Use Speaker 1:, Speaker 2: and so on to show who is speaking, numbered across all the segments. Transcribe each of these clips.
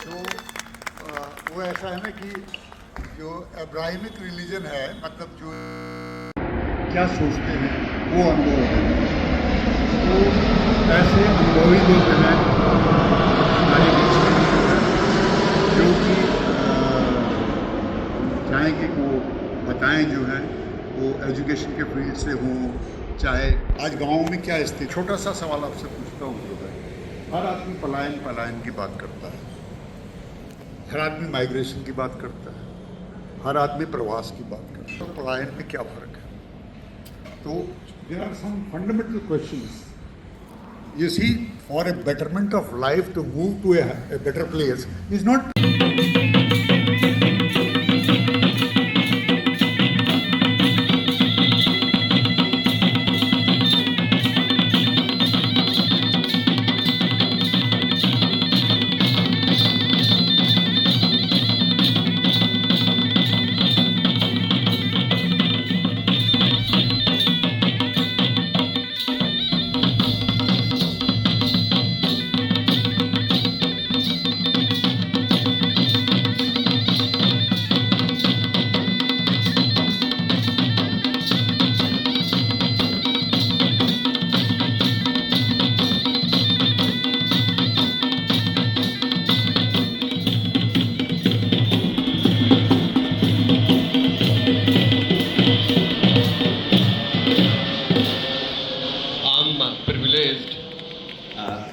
Speaker 1: तो वो ऐसा है ना कि जो अब्राहमिक रिलीजन है, मतलब जो क्या सोचते हैं वो अनुभव है। तो ऐसे अनुभवी लोग हैं हमारे बीच में जो कि चाहेंगे कि वो बताएं, जो है वो एजुकेशन के फील्ड से हों, चाहे आज गाँव में क्या स्थिति। छोटा सा सवाल आपसे पूछता हूँ जो है, हर आदमी पलायन की बात करता है, हर आदमी माइग्रेशन की बात करता है, हर आदमी प्रवास की बात करता है। तो पलायन में क्या फ़र्क है? तो there are some fundamental questions. You see, for a betterment of life to move to a better place is not.
Speaker 2: Privileged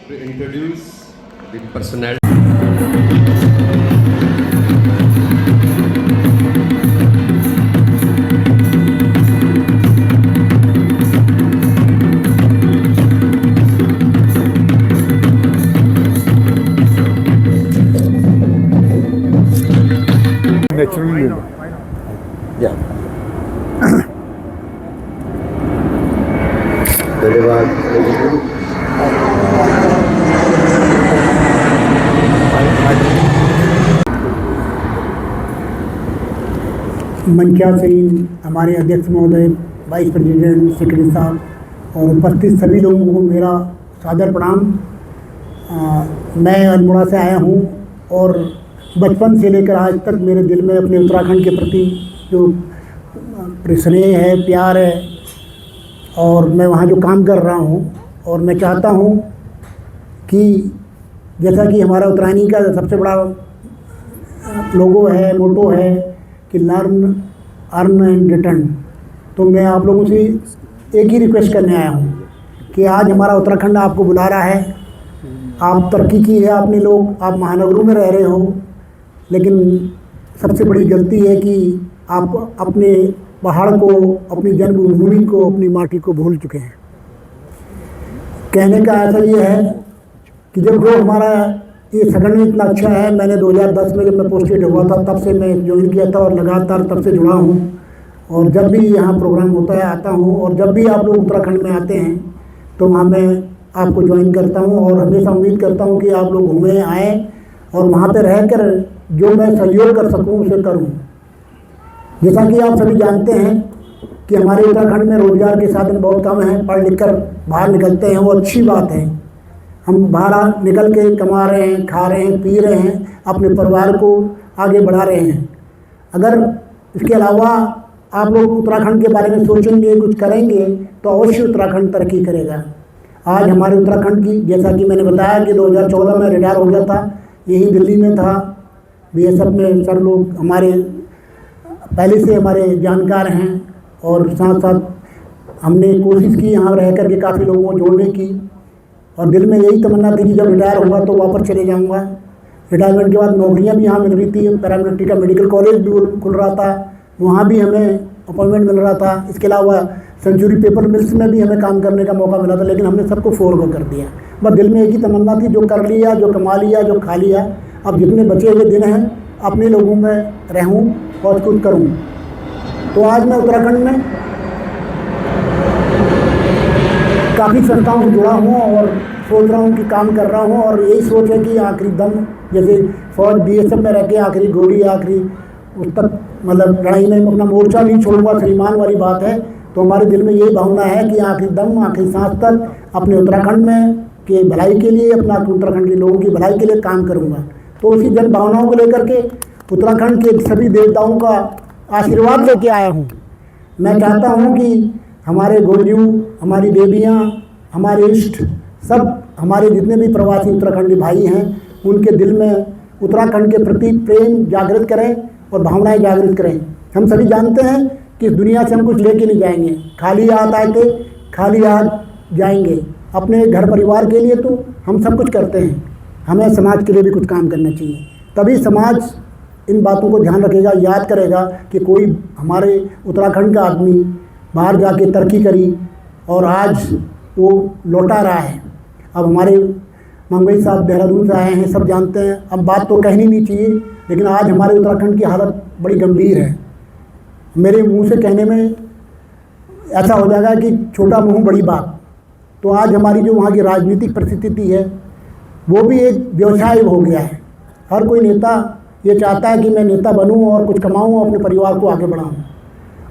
Speaker 2: to introduce the personality.
Speaker 1: Naturally.
Speaker 2: Yeah. धन्यवाद।
Speaker 3: मंचासीन हमारे अध्यक्ष महोदय, वाइस प्रेसिडेंट, सेक्रेटरी साहब और उपस्थित सभी लोगों को मेरा सादर प्रणाम। मैं अल्मोड़ा से आया हूँ और बचपन से लेकर आज तक मेरे दिल में अपने उत्तराखंड के प्रति जो स्नेह है, प्यार है, और मैं वहाँ जो काम कर रहा हूँ और मैं चाहता हूँ कि जैसा कि हमारा उत्तरायणी का सबसे बड़ा लोगो है, मोटो है कि लर्न, अर्न एंड रिटर्न, तो मैं आप लोगों से एक ही रिक्वेस्ट करने आया हूँ कि आज हमारा उत्तराखंड आपको बुला रहा है। आप तरक्की की है आपने लोग, आप महानगरों में रह रहे हो, लेकिन सबसे बड़ी गलती है कि आप अपने पहाड़ को, अपनी जन्मभूमि को, अपनी माटी को भूल चुके हैं। कहने का ऐसा ये है कि जब जो हमारा ये संगठन इतना अच्छा है, मैंने 2010 में जब मैं पोस्टेड हुआ था तब से मैं ज्वाइन किया था और लगातार तब से जुड़ा हूँ, और जब भी यहाँ प्रोग्राम होता है आता हूँ, और जब भी आप लोग उत्तराखंड में आते हैं तो वहाँ मैं आपको ज्वाइन करता हूँ और हमेशा उम्मीद करता हूँ कि आप लोग घूमें आएँ और वहाँ पर रहकर जो मैं सहयोग कर सकूँ उसे करूँ। जैसा कि आप सभी जानते हैं कि हमारे उत्तराखंड में रोजगार के साधन बहुत कम हैं, पढ़ लिख कर बाहर निकलते हैं, वो अच्छी बात है। हम बाहर निकल के कमा रहे हैं, खा रहे हैं, पी रहे हैं, अपने परिवार को आगे बढ़ा रहे हैं। अगर इसके अलावा आप लोग उत्तराखंड के बारे में सोचेंगे, कुछ करेंगे, तो अवश्य उत्तराखंड तरक्की करेगा। आज हमारे उत्तराखंड की, जैसा कि मैंने बताया कि 2014 में रिटायर हो गया था, यही दिल्ली में था, BSF में सर लोग हमारे पहले से हमारे जानकार हैं, और साथ साथ हमने कोशिश की यहाँ रह कर के काफ़ी लोगों को जोड़ने की, और दिल में यही तमन्ना थी कि जब रिटायर होगा तो वापस चले जाऊँगा। रिटायरमेंट के बाद नौकरियाँ भी यहाँ मिल रही थी, पैरामिलिट्री का मेडिकल कॉलेज भी खुल रहा था, वहाँ भी हमें अपॉइंटमेंट मिल रहा था। इसके अलावा सेंचुरी पेपर मिल्स में भी हमें काम करने का मौका मिला था, लेकिन हमने सबको फोरगो कर दिया। बस दिल में एक ही तमन्ना थी, जो कर लिया, जो कमा लिया, जो खा लिया, अब जितने बचे हुए दिन हैं अपने लोगों में रहूं और कुछ करूं। तो आज मैं उत्तराखंड में काफ़ी संस्थाओं से जुड़ा हूं और सोच रहा हूं कि काम कर रहा हूं, और यही सोच है कि आखिरी दम, जैसे फौज BSF में रह के आखिरी गोली, आखिरी उस तक मतलब लड़ाई में अपना मोर्चा नहीं छोड़ूंगा, श्रीमान वाली बात है। तो हमारे दिल में यही भावना है कि आखिरी दम, आखिरी सांस तक अपने उत्तराखंड में के भलाई के लिए, अपना उत्तराखंड के लोगों की भलाई के लिए काम करूंगा। तो उसी जन भावनाओं को लेकर के उत्तराखंड के सभी देवताओं का आशीर्वाद लेके आया हूँ। मैं चाहता हूँ कि हमारे गुरुजू, हमारी देवियाँ, हमारे इष्ट, सब हमारे जितने भी प्रवासी उत्तराखंडी भाई हैं उनके दिल में उत्तराखंड के प्रति प्रेम जागृत करें और भावनाएं जागृत करें। हम सभी जानते हैं कि इस दुनिया से हम कुछ लेके नहीं जाएंगे, खाली हाथ आए थे खाली हाथ जाएंगे। अपने घर परिवार के लिए तो हम सब कुछ करते हैं, हमें समाज के लिए भी कुछ काम करना चाहिए। तभी समाज इन बातों को ध्यान रखेगा, याद करेगा कि कोई हमारे उत्तराखंड का आदमी बाहर जाके तरक्की करी और आज वो लौटा रहा है। अब हमारे मंगई साहब देहरादून से आए हैं, सब जानते हैं, अब बात तो कहनी नहीं चाहिए, लेकिन आज हमारे उत्तराखंड की हालत बड़ी गंभीर है। मेरे मुंह से कहने में ऐसा हो जाएगा कि छोटा मुंह बड़ी बात। तो आज हमारी जो वहाँ की राजनीतिक परिस्थिति है वो भी एक व्यवसाय हो गया है। हर कोई नेता ये चाहता है कि मैं नेता बनूं और कुछ कमाऊं, अपने परिवार को आगे बढ़ाऊं।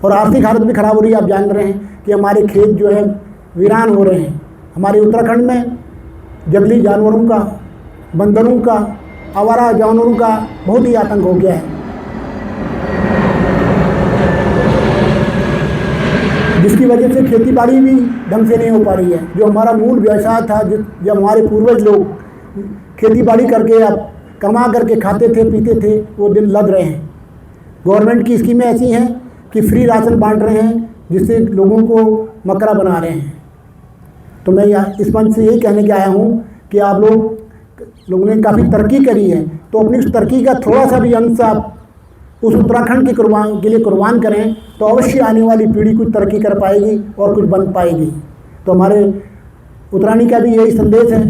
Speaker 3: और आर्थिक हालत भी ख़राब हो रही है। आप जान रहे हैं कि हमारे खेत जो है वीरान हो रहे हैं। हमारे उत्तराखंड में जंगली जानवरों का, बंदरों का, आवारा जानवरों का बहुत ही आतंक हो गया है, जिसकी वजह से खेती बाड़ी भी ढंग से नहीं हो पा रही है। जो हमारा मूल व्यवसाय था, जब हमारे पूर्वज लोग खेती बाड़ी करके अब कमा करके खाते थे पीते थे, वो दिन लग रहे हैं। गवर्नमेंट की स्कीमें ऐसी हैं कि फ्री राशन बांट रहे हैं, जिससे लोगों को मकरा बना रहे हैं। तो मैं यहाँ इस मंच से यही कहने के आया हूँ कि आप लोगों ने काफ़ी तरक्की करी है, तो अपनी उस तरक्की का थोड़ा सा भी अंश आप उस उत्तराखंड के लिए कुर्बान करें, तो अवश्य आने वाली पीढ़ी कुछ तरक्की कर पाएगी और कुछ बन पाएगी। तो हमारे उत्तरानी का भी यही संदेश है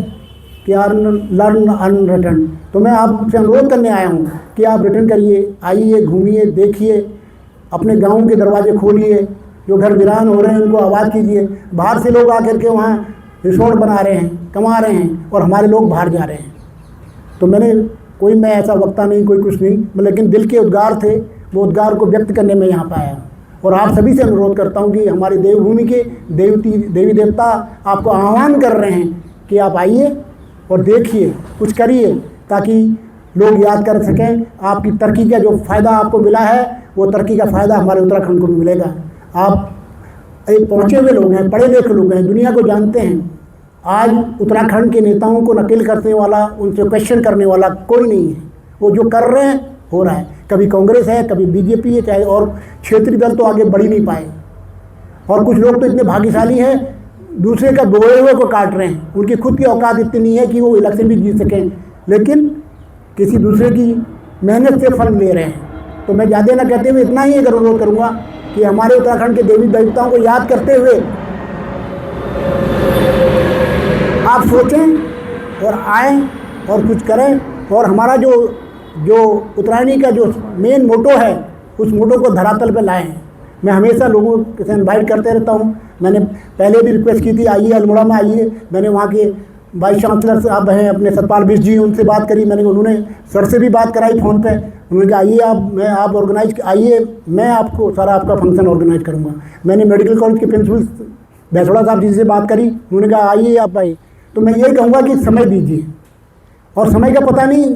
Speaker 3: कि लर्न अर्न रिटर्न। तो मैं आपसे अनुरोध करने आया हूँ कि आप रिटर्न करिए, आइए, घूमिए, देखिए, अपने गाँव के दरवाजे खोलिए, जो घर वीरान हो रहे हैं उनको आबाद कीजिए। बाहर से लोग आकर के वहाँ रिसोर्ट बना रहे हैं, कमा रहे हैं, और हमारे लोग बाहर जा रहे हैं। तो मैं ऐसा वक्ता नहीं, कोई कुछ नहीं, लेकिन दिल के उद्गार थे, वो उद्गार को व्यक्त करने में यहाँ पर आया हूँ। और आप सभी से अनुरोध करता हूँ कि हमारे देवभूमि के देवी देवता आपको आह्वान कर रहे हैं कि आप आइए और देखिए, कुछ करिए, ताकि लोग याद कर सकें आपकी तरक्की का जो फ़ायदा आपको मिला है, वो तरक्की का फ़ायदा हमारे उत्तराखंड को भी मिलेगा। आप एक पहुँचे हुए लोग हैं, पढ़े लिखे लोग हैं, दुनिया को जानते हैं। आज उत्तराखंड के नेताओं को नकल करने वाला, उनसे क्वेश्चन करने वाला कोई नहीं है। वो जो कर रहे हैं हो रहा है। कभी कांग्रेस है, कभी बीजेपी है, चाहे और क्षेत्रीय दल तो आगे बढ़ ही नहीं पाए। और कुछ लोग तो इतने भाग्यशाली हैं, दूसरे का बोए हुए को काट रहे हैं। उनकी खुद की औकात इतनी नहीं है कि वो इलेक्शन भी जीत सकें, लेकिन किसी दूसरे की मेहनत से फल ले रहे हैं। तो मैं ज़्यादा ना कहते हुए इतना ही एक अनुरोध करूँगा कि हमारे उत्तराखंड के देवी देवताओं को याद करते हुए आप सोचें और आएँ और कुछ करें। और हमारा जो उत्तरायणी का जो मेन मोटो है, उस मोटो को धरातल पे लाएं। मैं हमेशा लोगों से इनवाइट करते रहता हूँ। मैंने पहले भी रिक्वेस्ट की थी, आइए अल्मोड़ा में आइए। मैंने वहाँ के वाइस चांसलर साहब हैं अपने सतपाल बिष्ट जी, उनसे बात करी मैंने, उन्होंने सर से भी बात कराई फ़ोन पे। उन्होंने कहा आइए आप ऑर्गेनाइज आइए, मैं आपको सारा आपका फंक्शन ऑर्गेनाइज करूँगा। मैंने मेडिकल कॉलेज के प्रिंसिपल भैसोड़ा साहब जी से बात करी, उन्होंने कहा आइए आप आइए। तो मैं यही कहूँगा कि समय दीजिए, और समय का पता नहीं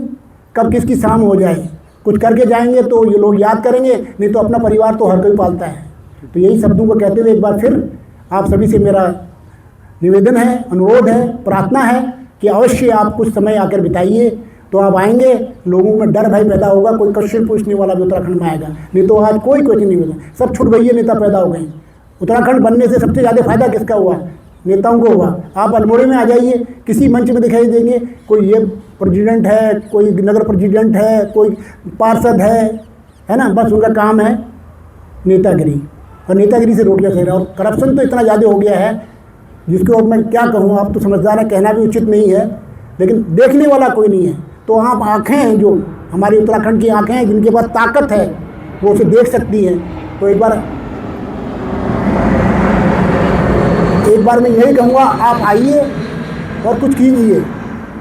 Speaker 3: कब किसकी शाम हो जाए। कुछ करके जाएंगे तो ये लोग याद करेंगे, नहीं तो अपना परिवार तो हर कोई पालता है। तो यही शब्दों को कहते हुए एक बार फिर आप सभी से मेरा निवेदन है, अनुरोध है, प्रार्थना है कि अवश्य आप कुछ समय आकर बिताइए। तो आप आएंगे, लोगों में डर भय पैदा होगा, कोई क्वेश्चन पूछने वाला भी उत्तराखंड में आएगा, नहीं तो आज कोई क्वेश्चन नहीं होगा। सब छुट भैया नेता पैदा हो गए। उत्तराखंड बनने से सबसे ज़्यादा फायदा किसका हुआ? नेताओं को हुआ। आप अल्मोड़े में आ जाइए, किसी मंच में दिखाई देंगे, कोई ये प्रेसिडेंट है, कोई नगर प्रेसिडेंट है, कोई पार्षद है ना, बस उनका काम है नेतागिरी, और नेतागिरी से रोटियां सेक रहा है। और करप्शन तो इतना ज़्यादा हो गया है जिसको अब मैं क्या कहूँ, आप तो समझदार है, कहना भी उचित नहीं है, लेकिन देखने वाला कोई नहीं है। तो आप आँखें हैं, जो हमारी उत्तराखंड की आँखें हैं, जिनके पास ताकत है, वो उसे देख सकती हैं। तो एक बार मैं यही कहूँगा, आप आइए और कुछ कीजिए।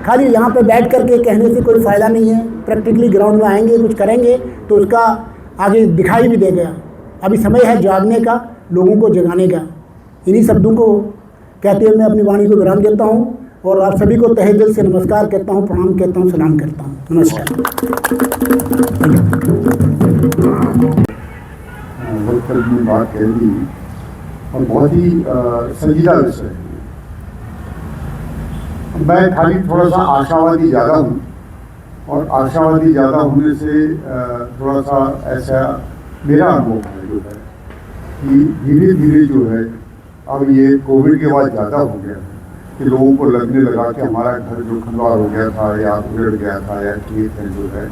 Speaker 3: खाली यहाँ पे बैठ करके कहने से कोई फ़ायदा नहीं है। प्रैक्टिकली ग्राउंड में आएंगे, कुछ करेंगे तो उसका आगे दिखाई भी देगा। अभी समय है जागने का, लोगों को जगाने का। इन्हीं शब्दों को कहते हुए मैं अपनी वाणी को विराम देता हूँ। और आप सभी को तहे दिल से नमस्कार कहता हूँ, प्रणाम कहता हूँ, सलाम करता हूँ। नमस्कार।
Speaker 1: में बात कह दी और बहुत ही संजीदा विषय है। मैं खाली थोड़ा सा आशावादी ज़्यादा हूँ और आशावादी ज़्यादा होने से थोड़ा सा ऐसा मेरा अनुभव है जो है कि धीरे धीरे जो है अब ये कोविड के बाद ज़्यादा हो गया कि लोगों को लगने लगा कि हमारा घर जो खंडवार हो गया था या उजड़ गया था या खेत है जो है,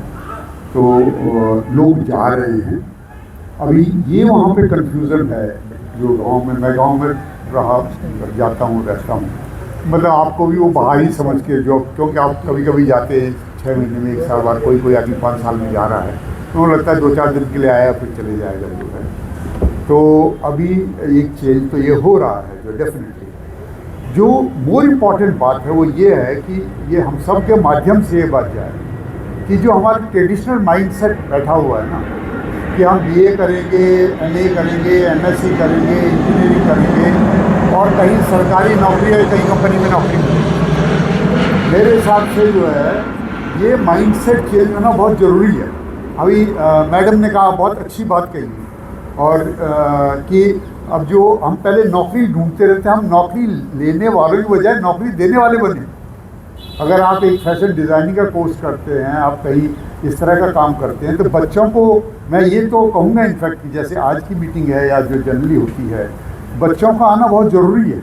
Speaker 1: तो लोग जा रहे हैं। अभी ये वहाँ पे कंफ्यूजन है जो गांव में, मैं गांव में रहा जाता हूँ, रहता हूँ, मतलब आपको भी वो बाहर ही समझ के जो, क्योंकि आप कभी कभी जाते हैं 6 महीने में, 1 साल बाद, कोई आदमी 5 साल में जा रहा है तो लगता है 2-4 दिन के लिए आया फिर चले जाएगा जो है। तो अभी एक चेंज तो ये हो रहा है जो डेफिनेटली। जो मोर इम्पॉर्टेंट बात है वो ये है कि ये हम सब के माध्यम से ये बात जाए कि जो हमारा ट्रेडिशनल माइंडसेट बैठा हुआ है ना कि हम BA करेंगे, MA करेंगे, MSc करेंगे, इंजीनियरिंग करेंगे और कहीं सरकारी नौकरी है, कहीं कंपनी में नौकरी मिलेगी। मेरे हिसाब से जो है ये माइंडसेट चेंज होना बहुत ज़रूरी है। अभी मैडम ने कहा, बहुत अच्छी बात कही और कि अब जो हम पहले नौकरी ढूंढते रहते हैं, हम नौकरी लेने वालों की बजाय नौकरी देने वाले बने। अगर आप एक फैशन डिज़ाइनिंग का कोर्स करते हैं, आप कहीं इस तरह का काम करते हैं, तो बच्चों को मैं ये तो कहूँगा इनफैक्ट कि जैसे आज की मीटिंग है या जो जनरली होती है, बच्चों का आना बहुत ज़रूरी है।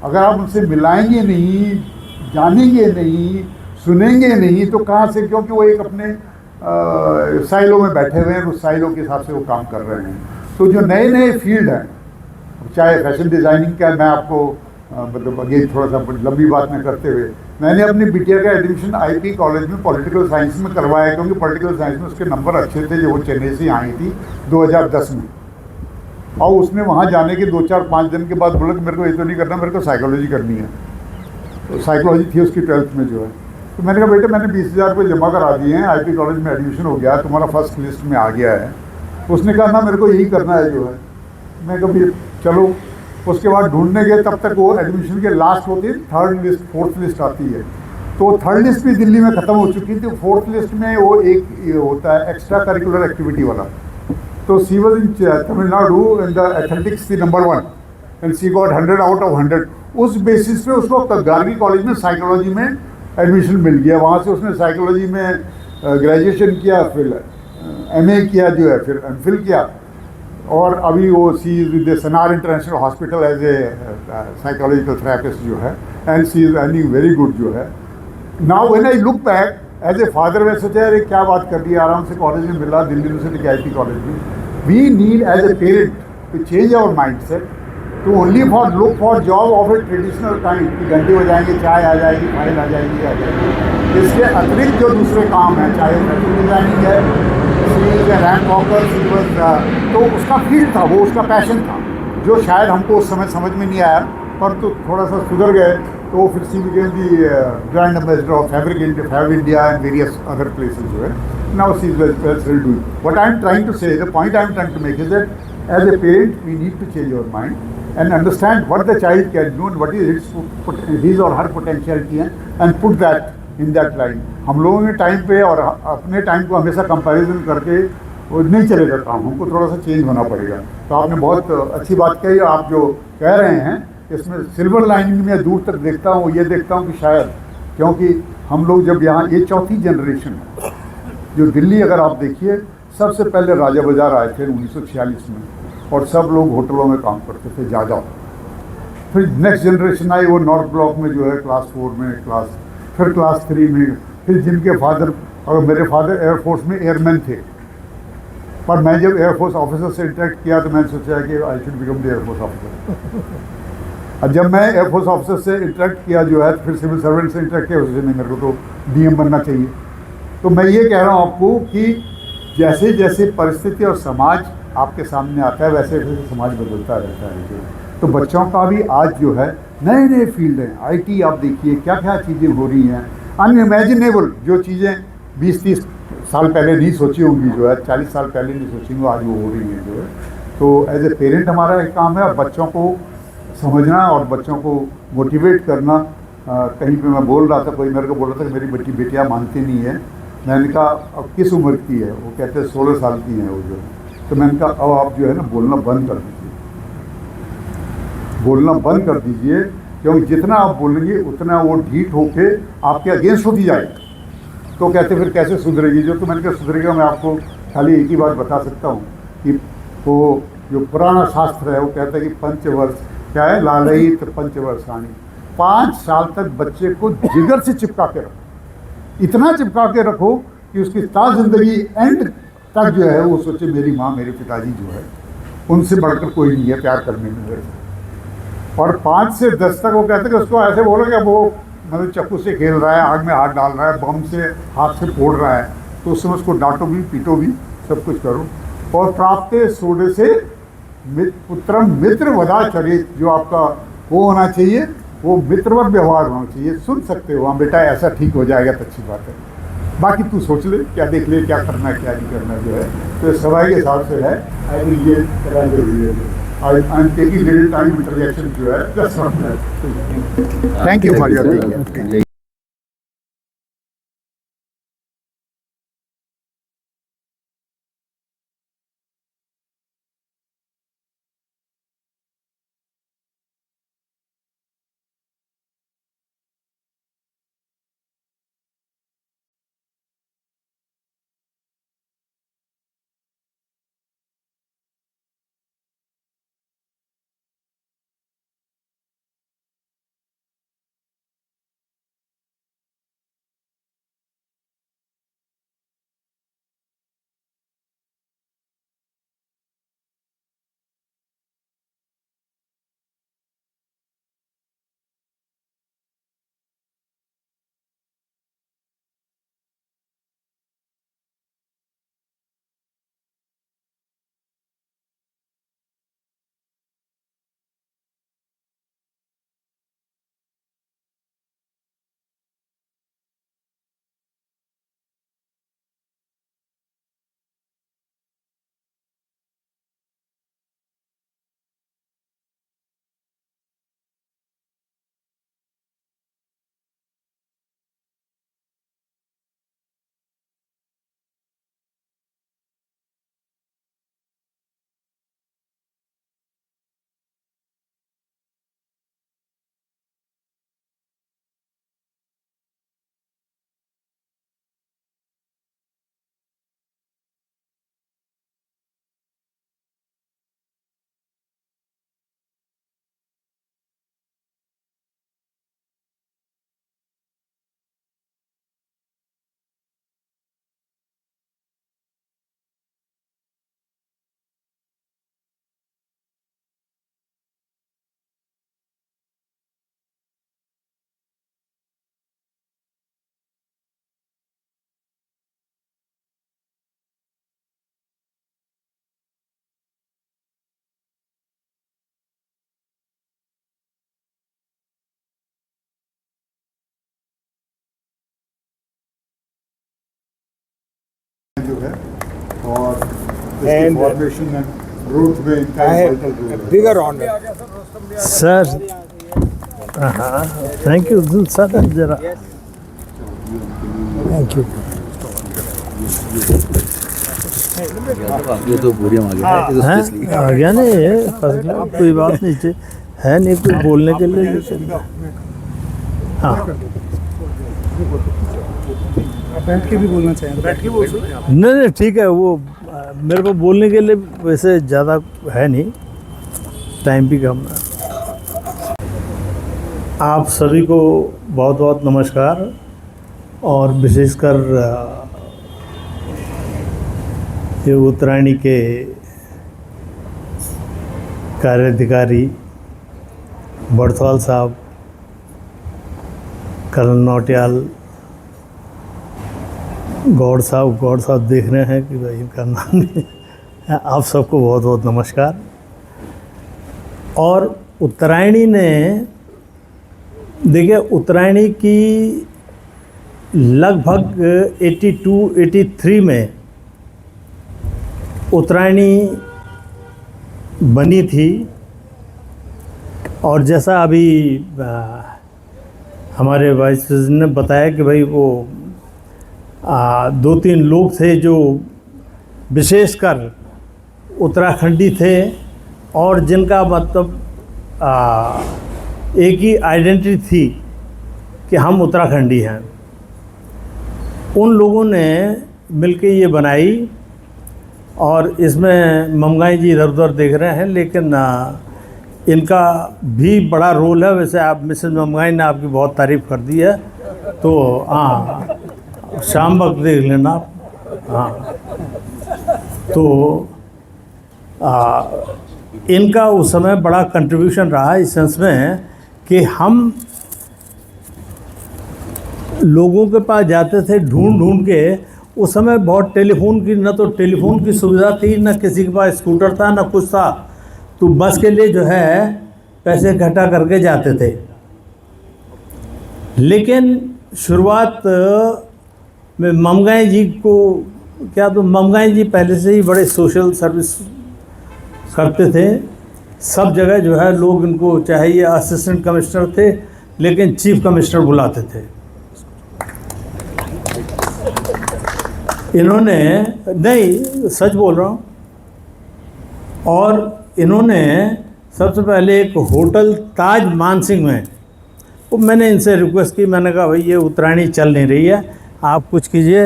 Speaker 1: अगर आप उनसे मिलाएंगे नहीं, जानेंगे नहीं, सुनेंगे नहीं तो कहाँ से, क्योंकि वो एक अपने साइलों में बैठे हुए हैं, उस साइलों के हिसाब से वो काम कर रहे हैं। तो जो नए नए फील्ड हैं, चाहे फैशन डिज़ाइनिंग का, मैं आपको मतलब अगेन थोड़ा सा लंबी बात में करते हुए, मैंने अपनी बिटिया का एडमिशन IP कॉलेज में पॉलिटिकल साइंस में करवाया, क्योंकि पॉलिटिकल साइंस में उसके नंबर अच्छे थे जो वो चेन्नई से आई थी 2010 में। और उसने वहाँ जाने के 2-4-5 दिन के बाद बोला कि मेरे को ये तो नहीं करना, मेरे को साइकोलॉजी करनी है। तो साइकोलॉजी थी उसकी 12th में जो है। तो मैंने कहा बेटे मैंने 20,000 रुपये जमा करा दिए हैं, IP कॉलेज में एडमिशन हो गया, तुम्हारा फर्स्ट लिस्ट में आ गया है। उसने कहा ना मेरे को यही करना है जो है। मैं कहा चलो, उसके बाद ढूंढने गए, तब तक वो एडमिशन के लास्ट होती है, 3rd लिस्ट 4th लिस्ट आती है। तो 3rd लिस्ट भी दिल्ली में ख़त्म हो चुकी थी। 4th लिस्ट में वो एक ये होता है एक्स्ट्रा करिकुलर एक्टिविटी वाला। तो she was in Tamil Nadu in the athletics थी number 1 and she got 100 out of 100। उस बेसिस पे उसको गार्गी कॉलेज में साइकोलॉजी में एडमिशन मिल गया। वहाँ से उसने साइकोलॉजी में ग्रेजुएशन किया, फिर MA किया जो है, फिर MPhil किया और अभी वो she is with Sanar international hospital as a psychological therapist जो है, and she is earning very good जो है। Now when I look back as a father, मैं सोचा यार क्या बात कर दी, आराम से कॉलेज में मिला, दिल्ली यूनिवर्सिटी के IP कॉलेज में। We need as a parent to change our mind set to only for look for job of a traditional kind कि घंटे बजाएंगे, चाय आ जाएगी, फाइल आ जाएगी, आ जाएगी। इसके अतिरिक्त जो दूसरे काम हैं, चाहे फैशन डिज़ाइनिंग है, रैंक वॉकर, तो उसका फील्ड था, वो उसका पैशन था, जो शायद हमको उस समय समझ में नहीं आया, पर तो थोड़ा सा सुधर गए। तो वो फिर she became the brand ambassador of fabric India and various other places जो है। Now she is well doing what I am trying to say, the point I am trying to make is that as a parent we need to change our mind and understand what the child can do and what is his or her potentiality है, and put that in that line। हम लोगों के time पे और अपने time को हमेशा comparison करके वो नहीं चलेगा काम, हमको थोड़ा सा चेंज होना पड़ेगा। तो आपने बहुत अच्छी बात कही। आप जो कह रहे हैं इसमें सिल्वर लाइनिंग में दूर तक देखता हूँ, ये देखता हूँ कि शायद, क्योंकि हम लोग जब यहाँ, ये 4थी जनरेशन है जो दिल्ली, अगर आप देखिए सबसे पहले राजा बाजार आए थे 1946 में और सब लोग होटलों में काम करते थे ज़्यादा। फिर नेक्स्ट जनरेशन आई, वो नॉर्थ ब्लॉक में जो है क्लास 4 में, फिर क्लास 3 में, फिर जिनके फादर, और मेरे फादर एयरफोर्स में एयरमैन थे, पर मैं जब एयरफोर्स ऑफिसर से इंटरेक्ट किया तो मैंने सोचा कि I should become the air force officer. और जब मैं एयरफोर्स ऑफिसर से इंटरेक्ट किया जो है, फिर सिविल सर्वेंट से इंटरेक्ट किया, उससे नहीं, मेरे को तो DM बनना चाहिए। तो मैं ये कह रहा हूँ आपको कि जैसे जैसे परिस्थिति और समाज आपके सामने आता है, वैसे वैसे समाज बदलता रहता है। तो बच्चों का भी आज जो है नए नए फील्ड हैं। IT आप देखिए क्या क्या चीज़ें हो रही हैं, अनइमेजिनेबल, जो चीज़ें 20-30 साल पहले नहीं सोची होंगी जो है, 40 साल पहले नहीं सोची होंगी, आज वो हो रही हैं जो है। तो एज ए पेरेंट हमारा एक काम है, और बच्चों को समझना और बच्चों को मोटिवेट करना कहीं पे मैं बोल रहा था, कोई मेरे को बोल रहा था कि मेरी बेटियाँ मानती नहीं है। मैंने कहा अब किस उम्र की है? वो कहते हैं 16 साल की हैं वो जो है। तो मैंने कहा अब आप जो है ना बोलना बंद कर दीजिए, बोलना बंद कर दीजिए, क्योंकि जितना आप बोलेंगे उतना वो ढीठ होके आपके अगेंस्ट होती जाएगी। तो कहते फिर कैसे सुधरेगी? जो तो मैंने कहा सुधरेगा, मैं आपको खाली एक ही बात बता सकता हूँ कि वो जो पुराना शास्त्र है वो कहता है कि पंचवर्ष क्या है, लालयित पंचवर्षाणी, 5 साल तक बच्चे को जिगर से चिपका के रखो, इतना चिपका के रखो कि उसकी सारी जिंदगी एंड तक जो है वो सोचे मेरी माँ मेरे पिताजी जो है उनसे बढ़कर कोई नहीं है प्यार करने में मेरे से। और 5 से 10 तक वो कहते हैं कि उसको ऐसे बोलो कि वो मतलब चाकू से खेल रहा है, आग में हाथ डाल रहा है, बम से हाथ से फोड़ रहा है, तो उस समय उसको डांटो भी, पीटो भी, सब कुछ करो। और प्राप्ते सोडे से पुत्रम मित्र वदाचरित, जो आपका वो होना चाहिए, वो मित्रवत व्यवहार होना चाहिए। सुन सकते हो, हाँ बेटा ऐसा ठीक हो जाएगा तो अच्छी बात है, बाकी तू सोच ले, क्या देख ले, क्या करना है क्या नहीं करना जो है। तो सवाई के हिसाब से है। आई विल ये I am taking little time interjection जो है, थैंक यू फॉर योर जो है, और फॉर्मेशन एंड ग्रोथ में इनका वाइटल रोल है।
Speaker 4: बिगर ऑनर
Speaker 5: सर। हाँ, थैंक यू सर। जरा
Speaker 3: थैंक यू।
Speaker 4: ये तो बोरिया आ गया है,
Speaker 5: हैं आ गया नहीं है, फर्स्ट क्लास, कोई बात नहीं है, नहीं कोई बोलने के लिए। हाँ
Speaker 3: बैठ के भी बोलना चाहिए, बैठ के बोल सकते हैं।
Speaker 5: नहीं ठीक है, वो मेरे को बोलने के लिए वैसे ज़्यादा है नहीं, टाइम भी कम है। आप सभी को बहुत बहुत नमस्कार, और विशेषकर ये उत्तरायणी के कार्याधिकारी बड़थवाल साहब, कर्नल नौटियाल, गौड़ साहब देख रहे हैं कि भाई इनका नाम नहीं है। आप सबको बहुत बहुत नमस्कार। और उत्तरायणी ने, देखिए उत्तरायणी की लगभग 82-83 में उत्तरायणी बनी थी, और जैसा अभी हमारे वाइस प्रेसिडेंट ने बताया कि भाई वो 2-3 लोग थे जो विशेषकर उत्तराखंडी थे और जिनका मतलब एक ही आइडेंटिटी थी कि हम उत्तराखंडी हैं। उन लोगों ने मिलके ये बनाई और इसमें ममगाई जी इधर उधर देख रहे हैं, लेकिन इनका भी बड़ा रोल है। वैसे आप मिसेस ममगाई ने आपकी बहुत तारीफ़ कर दी है, तो हाँ शाम वक्त देख लेना आप। हाँ तो इनका उस समय बड़ा कंट्रीब्यूशन रहा इस सेंस में कि हम लोगों के पास जाते थे ढूंढ ढूंढ के। उस समय बहुत टेलीफोन की न तो टेलीफोन की सुविधा थी, न किसी के पास स्कूटर था, न कुछ था। तो बस के लिए जो है पैसे इकट्ठा करके जाते थे। लेकिन शुरुआत में ममगाई जी को क्या, तो ममगाई जी पहले से ही बड़े सोशल सर्विस करते थे। सब जगह जो है लोग इनको, चाहे ये असिस्टेंट कमिश्नर थे लेकिन चीफ कमिश्नर बुलाते थे। इन्होंने, नहीं सच बोल रहा हूँ, और इन्होंने सबसे पहले एक होटल ताज मानसिंह में, वो मैंने इनसे रिक्वेस्ट की, मैंने कहा भाई ये उत्तरायणी चल नहीं रही है, आप कुछ कीजिए।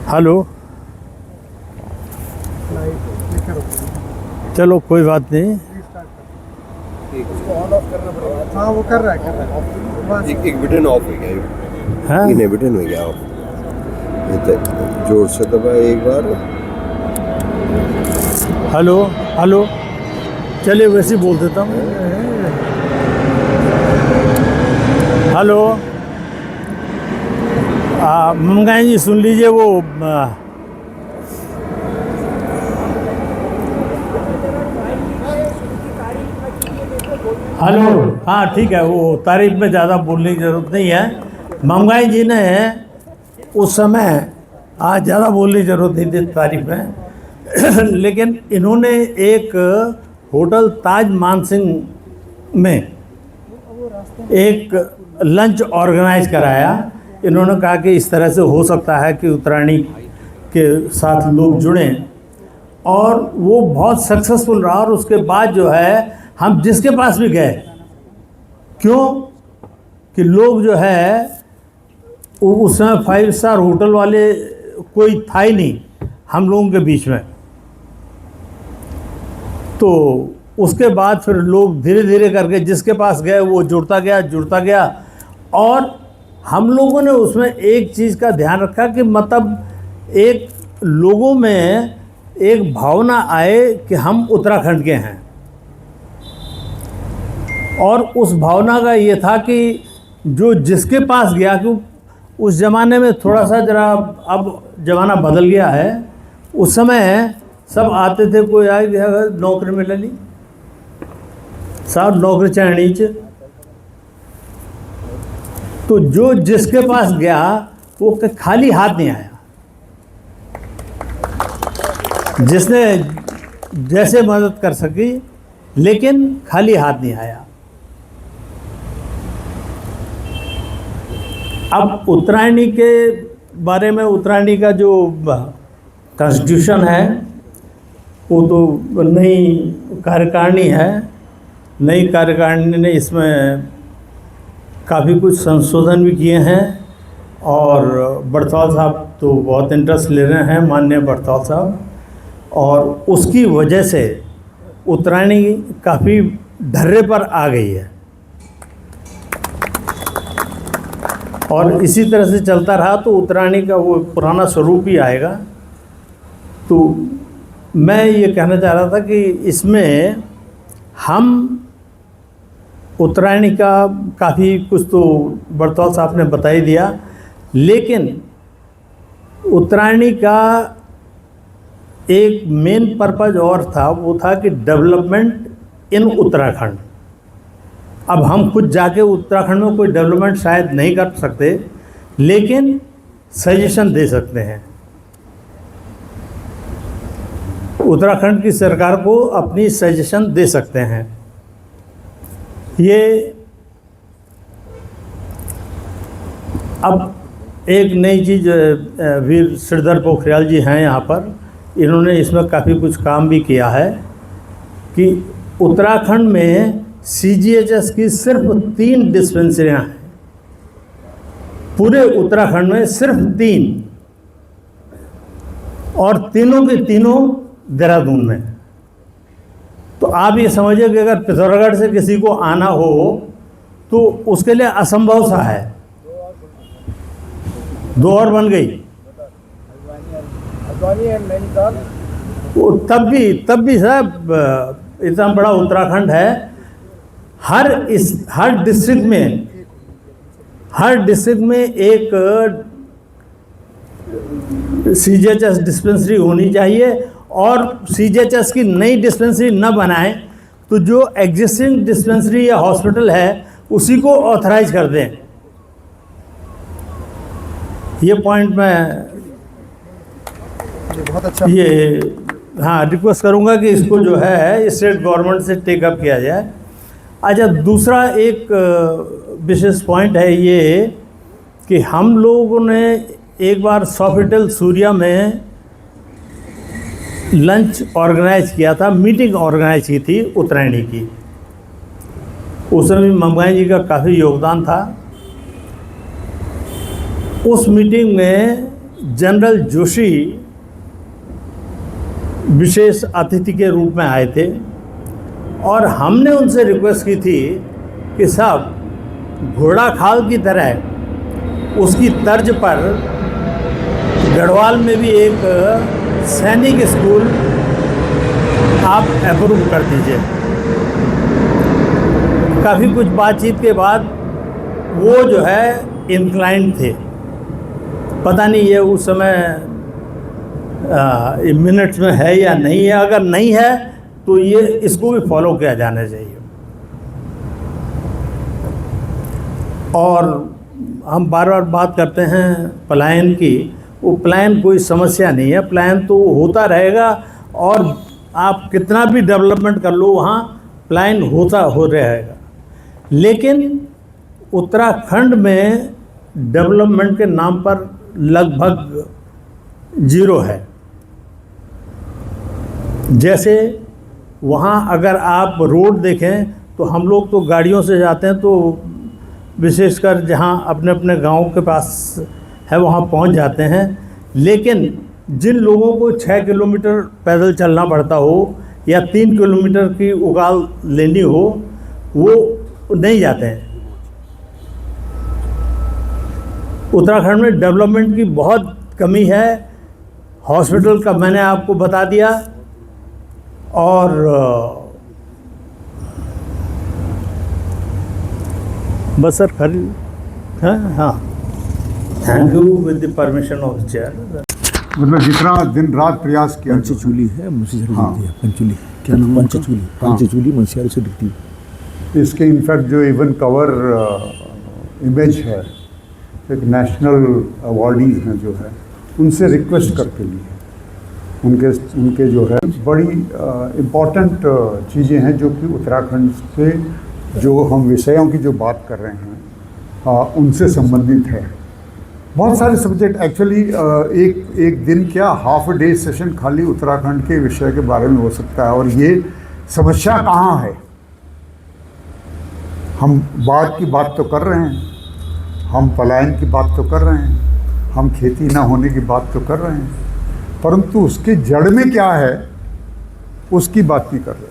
Speaker 5: हेलो, चलो कोई बात नहीं।
Speaker 4: हाँ वो कर रहा है।
Speaker 2: एक बटन ऑफ हो गया,
Speaker 5: हाँ
Speaker 2: ये बटन हो गया ऑफ। जोर से दबा एक बार।
Speaker 5: हेलो हेलो, चलिए वैसे ही बोल देता हूँ। हेलो, ममगाई जी सुन लीजिए, वो हेलो, हाँ ठीक है, वो तारीफ में ज़्यादा बोलने की ज़रूरत नहीं है। ममगाई जी ने उस समय आज ज़्यादा बोलने की ज़रूरत नहीं थी तारीफ में लेकिन इन्होंने एक होटल ताज मानसिंह में एक लंच ऑर्गेनाइज कराया। इन्होंने कहा कि इस तरह से हो सकता है कि उत्तरायणी के साथ लोग जुड़ें, और वो बहुत सक्सेसफुल रहा। और उसके बाद जो है हम जिसके पास भी गए, क्यों कि लोग जो है उस समय 5 स्टार होटल वाले कोई था ही नहीं हम लोगों के बीच में। तो उसके बाद फिर लोग धीरे धीरे करके जिसके पास गए वो जुड़ता गया। और हम लोगों ने उसमें एक चीज़ का ध्यान रखा कि मतलब एक लोगों में एक भावना आए कि हम उत्तराखंड के हैं। और उस भावना का ये था कि जो जिसके पास गया, कि उस ज़माने में थोड़ा सा जरा, अब ज़माना बदल गया है। उस समय सब आते थे, कोई आए नौकरी मिले नहीं, सब नौकरी चाहनी च। तो जो जिसके पास गया वो खाली हाथ नहीं आया। जिसने जैसे मदद कर सकी, लेकिन खाली हाथ नहीं आया। अब उत्तरायणी के बारे में, उत्तरायणी का जो कॉन्स्टिट्यूशन है वो तो नई कार्यकारिणी है। नई कार्यकारिणी ने इसमें काफ़ी कुछ संशोधन भी किए हैं, और बड़तौल साहब तो बहुत इंटरेस्ट ले रहे हैं, माननीय बड़तौल साहब, और उसकी वजह से उत्तरायणी काफ़ी ढर्रे पर आ गई है। और इसी तरह से चलता रहा तो उत्तरायणी का वो पुराना स्वरूप ही आएगा। तो मैं ये कहना चाह रहा था कि इसमें हम उत्तरायणी का काफ़ी कुछ तो बड़तौल साहब ने बता ही दिया, लेकिन उत्तरायणी का एक मेन पर्पज़ और था, वो था कि डेवलपमेंट इन उत्तराखंड। अब हम खुद जाके उत्तराखंड में कोई डेवलपमेंट शायद नहीं कर सकते, लेकिन सजेशन दे सकते हैं। उत्तराखंड की सरकार को अपनी सजेशन दे सकते हैं। ये अब एक नई चीज़ वीर श्रीधर पोखरियाल जी हैं यहाँ पर, इन्होंने इसमें काफ़ी कुछ काम भी किया है कि उत्तराखंड में CGHS की सिर्फ 3 डिस्पेंसरियाँ हैं, पूरे उत्तराखंड में सिर्फ 3, और तीनों के तीनों देहरादून में। तो आप ये समझिए कि अगर पिथौरागढ़ से किसी को आना हो तो उसके लिए असंभव सा है। 2 और बन गई, वो तब भी साहब इतना बड़ा उत्तराखंड है, हर डिस्ट्रिक्ट में एक CGHS डिस्पेंसरी होनी चाहिए, और CGHS की नई डिस्पेंसरी न बनाएं तो जो एग्जिस्टिंग डिस्पेंसरी या हॉस्पिटल है उसी को ऑथराइज कर दें। ये पॉइंट मैं
Speaker 4: बहुत अच्छा।
Speaker 5: ये हाँ रिक्वेस्ट करूंगा कि इसको जो है स्टेट गवर्नमेंट से टेक अप किया जाए। अच्छा, दूसरा एक विशेष पॉइंट है ये कि हम लोगों ने एक बार सॉफिटल सूर्या में लंच ऑर्गेनाइज किया था, मीटिंग ऑर्गेनाइज की थी उत्तरायणी की। उसमें ममगाई जी का काफ़ी योगदान था। उस मीटिंग में जनरल जोशी विशेष अतिथि के रूप में आए थे, और हमने उनसे रिक्वेस्ट की थी कि साहब घोड़ा खाल की तरह उसकी तर्ज पर गढ़वाल में भी एक सैनिक स्कूल आप अप्रूव कर दीजिए। काफ़ी कुछ बातचीत के बाद वो जो है इंक्लाइंड थे। पता नहीं ये उस समय मिनट्स में है या नहीं है, अगर नहीं है तो ये इसको भी फॉलो किया जाना चाहिए। और हम बार बार बात करते हैं पलायन की, वो पलायन कोई समस्या नहीं है, पलायन तो होता रहेगा, और आप कितना भी डेवलपमेंट कर लो वहाँ पलायन हो रहेगा। लेकिन उत्तराखंड में डेवलपमेंट के नाम पर लगभग 0 है। जैसे वहाँ अगर आप रोड देखें तो हम लोग तो गाड़ियों से जाते हैं, तो विशेषकर जहाँ अपने अपने गाँव के पास है वहाँ पहुँच जाते हैं। लेकिन जिन लोगों को 6 किलोमीटर पैदल चलना पड़ता हो या 3 किलोमीटर की उकाल लेनी हो, वो नहीं जाते हैं। उत्तराखंड में डेवलपमेंट की बहुत कमी है। हॉस्पिटल का मैंने आपको बता दिया, और बस सर हाँ, thank you with the permission of chair.
Speaker 1: मतलब जितना दिन रात प्रयास किया,
Speaker 6: पंचचूली है मुझसे
Speaker 1: हाँ।
Speaker 6: पंचचूली क्या नाम? पंचचूली, पंचचूली मंसियारी से दिखती है।
Speaker 1: इसके इनफैक्ट जो इवन कवर इमेज है, एक नेशनल अवार्डीज हैं जो है, उनसे रिक्वेस्ट करके लिए उनके जो है बड़ी इम्पॉर्टेंट चीज़ें हैं जो कि उत्तराखंड से जो हम विषयों की जो बात कर रहे हैं उनसे संबंधित है। बहुत सारे सब्जेक्ट एक्चुअली एक दिन क्या हाफ डे सेशन खाली उत्तराखंड के विषय के बारे में हो सकता है। और ये समस्या कहाँ है? हम बाढ़ की बात तो कर रहे हैं, हम पलायन की बात तो कर रहे हैं, हम खेती ना होने की बात तो कर रहे हैं, परंतु उसके जड़ में क्या है उसकी बात नहीं कर रहे।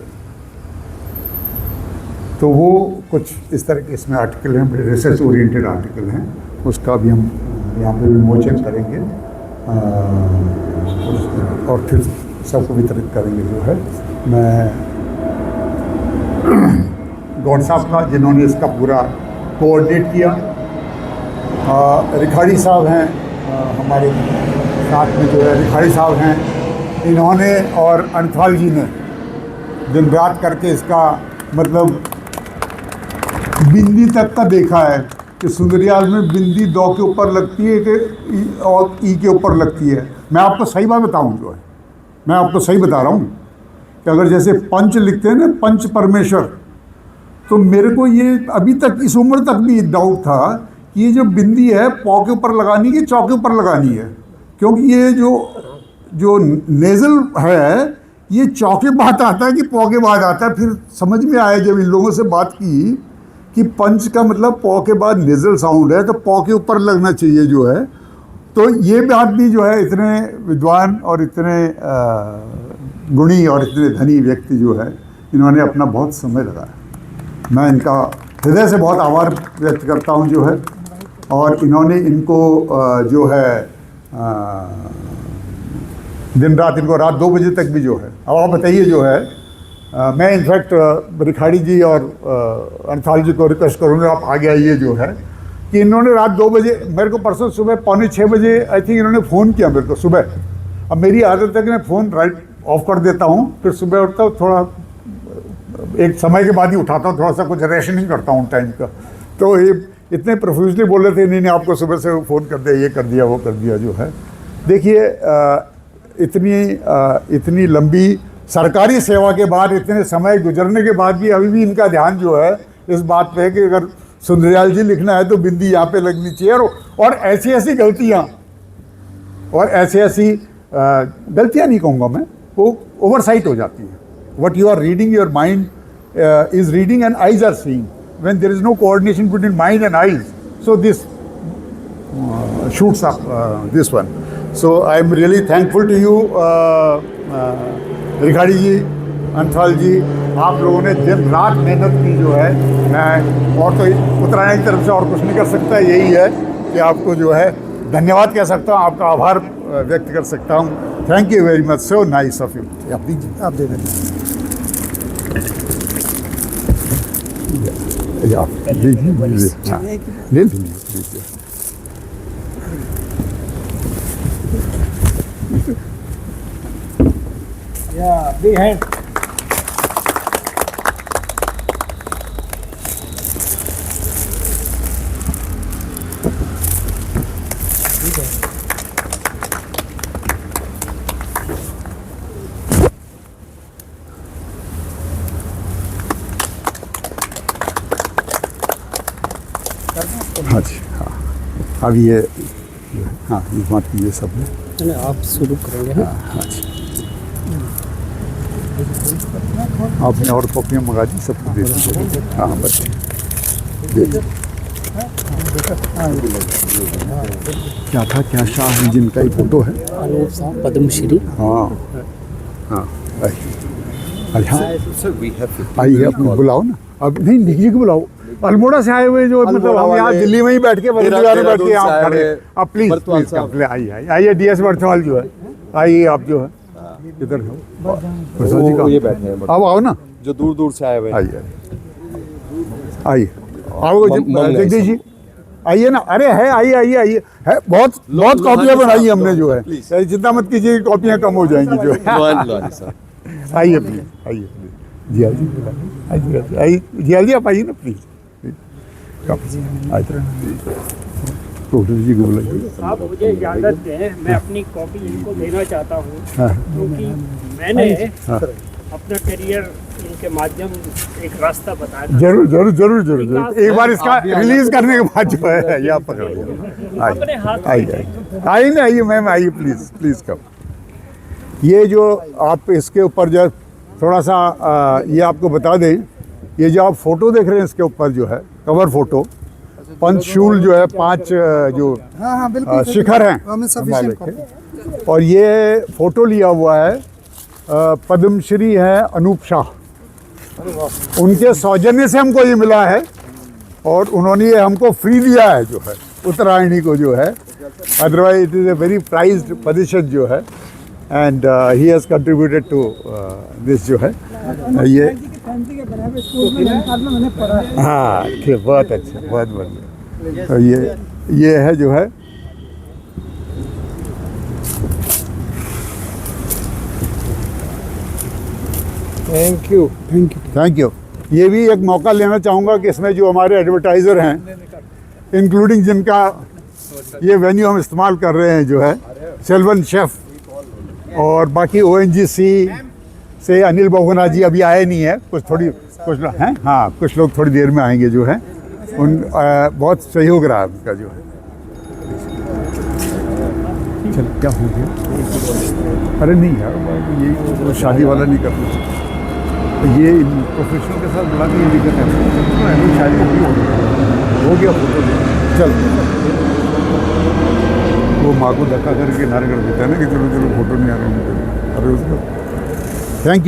Speaker 1: तो वो कुछ इस तरह के इसमें आर्टिकल हैं, बड़े रिसर्च ओरिएंटेड आर्टिकल हैं, उसका भी हम यहाँ पे विमोचन करेंगे और फिर सबको वितरित करेंगे। जो है मैं गौड़ साहब का, जिन्होंने इसका पूरा कोऑर्डिनेट किया, रिखाड़ी साहब हैं हमारे साथ में, जो है रिखाड़ी साहब हैं, इन्होंने और अनथाल जी ने दिन रात करके इसका मतलब बिंदी तक का देखा है कि सुंदरियाल में बिंदी 2 के ऊपर लगती है कि और ई के ऊपर लगती है। मैं आपको सही बात बताऊं, जो है मैं आपको सही बता रहा हूं कि अगर जैसे पंच लिखते हैं ना, पंच परमेश्वर, तो मेरे को ये अभी तक इस उम्र तक भी डाउट था
Speaker 7: कि ये जो बिंदी है पौ के ऊपर लगानी है, चौ के ऊपर लगानी है, क्योंकि ये जो नेज़ल है ये चौ के बाद आता है कि पौ के बाद आता है। फिर समझ में आया जब इन लोगों से बात की कि पंच का मतलब पौ के बाद नेज़ल साउंड है, तो पौ के ऊपर लगना चाहिए जो है। तो ये बात भी जो है इतने विद्वान और इतने गुणी और इतने धनी व्यक्ति जो है, इन्होंने अपना बहुत समय लगाया। मैं इनका हृदय से बहुत आभार व्यक्त करता हूँ जो है। और इन्होंने इनको जो है दिन रात इनको रात 2 बजे तक भी जो है। अब आप बताइए जो है, मैं इनफैक्ट रिखाड़ी जी और अंथाल जी को रिक्वेस्ट करूँगा आप आगे आइए जो है, कि इन्होंने रात 2 बजे मेरे को परसों सुबह 5:45 बजे आई थिंक इन्होंने फ़ोन किया मेरे को सुबह। अब मेरी आदत है कि मैं फ़ोन राइट ऑफ कर देता हूँ, फिर सुबह उठता हूँ, थोड़ा एक समय के बाद ही उठाता हूँ, थोड़ा सा कुछ रेशनिंग करता हूँ टाइम का। तो ये इतने प्रोफ्यूजली बोल रहे थे, नहीं आपको सुबह से फ़ोन कर दिया, ये कर दिया, वो कर दिया जो है। देखिए इतनी लंबी सरकारी सेवा के बाद, इतने समय गुजरने के बाद भी अभी भी इनका ध्यान जो है इस बात पे है कि अगर सुंदरयाल जी लिखना है तो बिंदी यहाँ पे लगनी चाहिए। और ऐसी ऐसी गलतियाँ और ऐसी गलतियाँ नहीं कहूँगा मैं, वो ओवरसाइट हो जाती है। What you are reading, your mind is reading and eyes are seeing. When there is no coordination between mind and eyes, so this shoots up this one. So I am really thankful to you, Rikhari ji, Anthal ji, आप लोगों ने दिन रात मेहनत की जो है। मैं और तो उत्तरायण की तरफ से और कुछ नहीं कर सकता, यही है कि आपको जो है धन्यवाद कह सकता हूँ, आपका आभार व्यक्त कर सकता हूँ। Thank you very much, so nice of you. आप दीजिए, आप दे दें, आप लीजिए, हाँ ले लीजिए।
Speaker 4: Yeah, big hand.
Speaker 7: हाँ जी, हाँ अब ये हाँ ये बात कीजिए सब में।
Speaker 4: आप शुरू करेंगे।
Speaker 7: हाँ जी, आपने और कॉपियाँ मंगा दी, सबको दे दीजिए। हाँ बस दे दीजिए। क्या था, क्या शाह जिनका ही फोटो है,
Speaker 4: अनूप शाह पद्मश्री।
Speaker 7: हाँ हाँ आइए, अपने बुलाओ ना। अब नहीं निकी को बुलाओ, अल्मोड़ा से आए हुए जो मतलब हम यहाँ दिल्ली में ही बैठ के बैठ के यहाँ खड़े। आप प्लीज प्लीज आइए आइए, DS बर्थवाल जो है, आइए आप जो है इधर हो,
Speaker 2: ये बैठे हैं
Speaker 7: अब आओ ना,
Speaker 2: जो दूर दूर से आए हुए हैं।
Speaker 7: आइए आओ जगदीश जी, आइए ना। अरे है, आइए आइए आइए, है बहुत बहुत कॉपियाँ बनाई हमने जो है, चिंता मत कीजिए, कॉपियाँ कम हो जाएंगी जो है। आइए प्लीज, आइए प्लीज, जियाल जी आइए, जियाल जी आप आइए ना प्लीज, जी को बुलाइए।
Speaker 8: आप मुझे इजाज़त दें, मैं अपनी कॉपी इनको देना चाहता हूँ, क्योंकि मैंने अपना करियर इनके माध्यम एक रास्ता बताया।
Speaker 7: जरूर जरूर जरूर जरूर जरूर, एक बार इसका रिलीज करने के बाद जो है ये आप पकड़ लिया। आइए आइए ना, आइए मैम, आइए प्लीज प्लीज कम। ये जो आप इसके ऊपर जो थोड़ा सा ये आपको बता दें, ये जो आप फोटो देख रहे हैं इसके ऊपर जो है कवर फोटो, पंचशूल जो है 5 जो शिखर हैं हमारे के, और ये फोटो लिया हुआ है पद्मश्री है अनूप शाह, उनके सौजन्य से हमको ये मिला है। और उन्होंने ये हमको फ्री दिया है जो है, उत्तरायणी को जो है, otherwise it is a very prized position जो है। And he has contributed to this जो है ये। हाँ ठीक, बहुत अच्छा, बहुत बढ़िया। तो ये है जो है
Speaker 4: thank you thank you
Speaker 7: thank you. ये भी एक मौका लेना चाहूँगा कि इसमें जो हमारे एडवर्टाइज़र हैं, इंक्लूडिंग जिनका ये वेन्यू हम इस्तेमाल कर रहे हैं जो है, सेल्वन शेफ, और बाकी ONGC से अनिल बहुगुणा जी अभी आए नहीं है, कुछ लोग हैं, हाँ कुछ लोग थोड़ी देर में आएंगे जो है। बहुत सहयोग रहा उनका जो है। चल क्या हो गया? अरे नहीं यार, ये वो शादी वाला नहीं करना, ये प्रोफेशनल के साथ बुला के ये दिक्कत है। शादी हो गया फोटो चल, वो माँ को धक्का करके नारे कर देता है ना कि चलो चलो फोटो नहीं आ रहा है। अरे उसको थैंक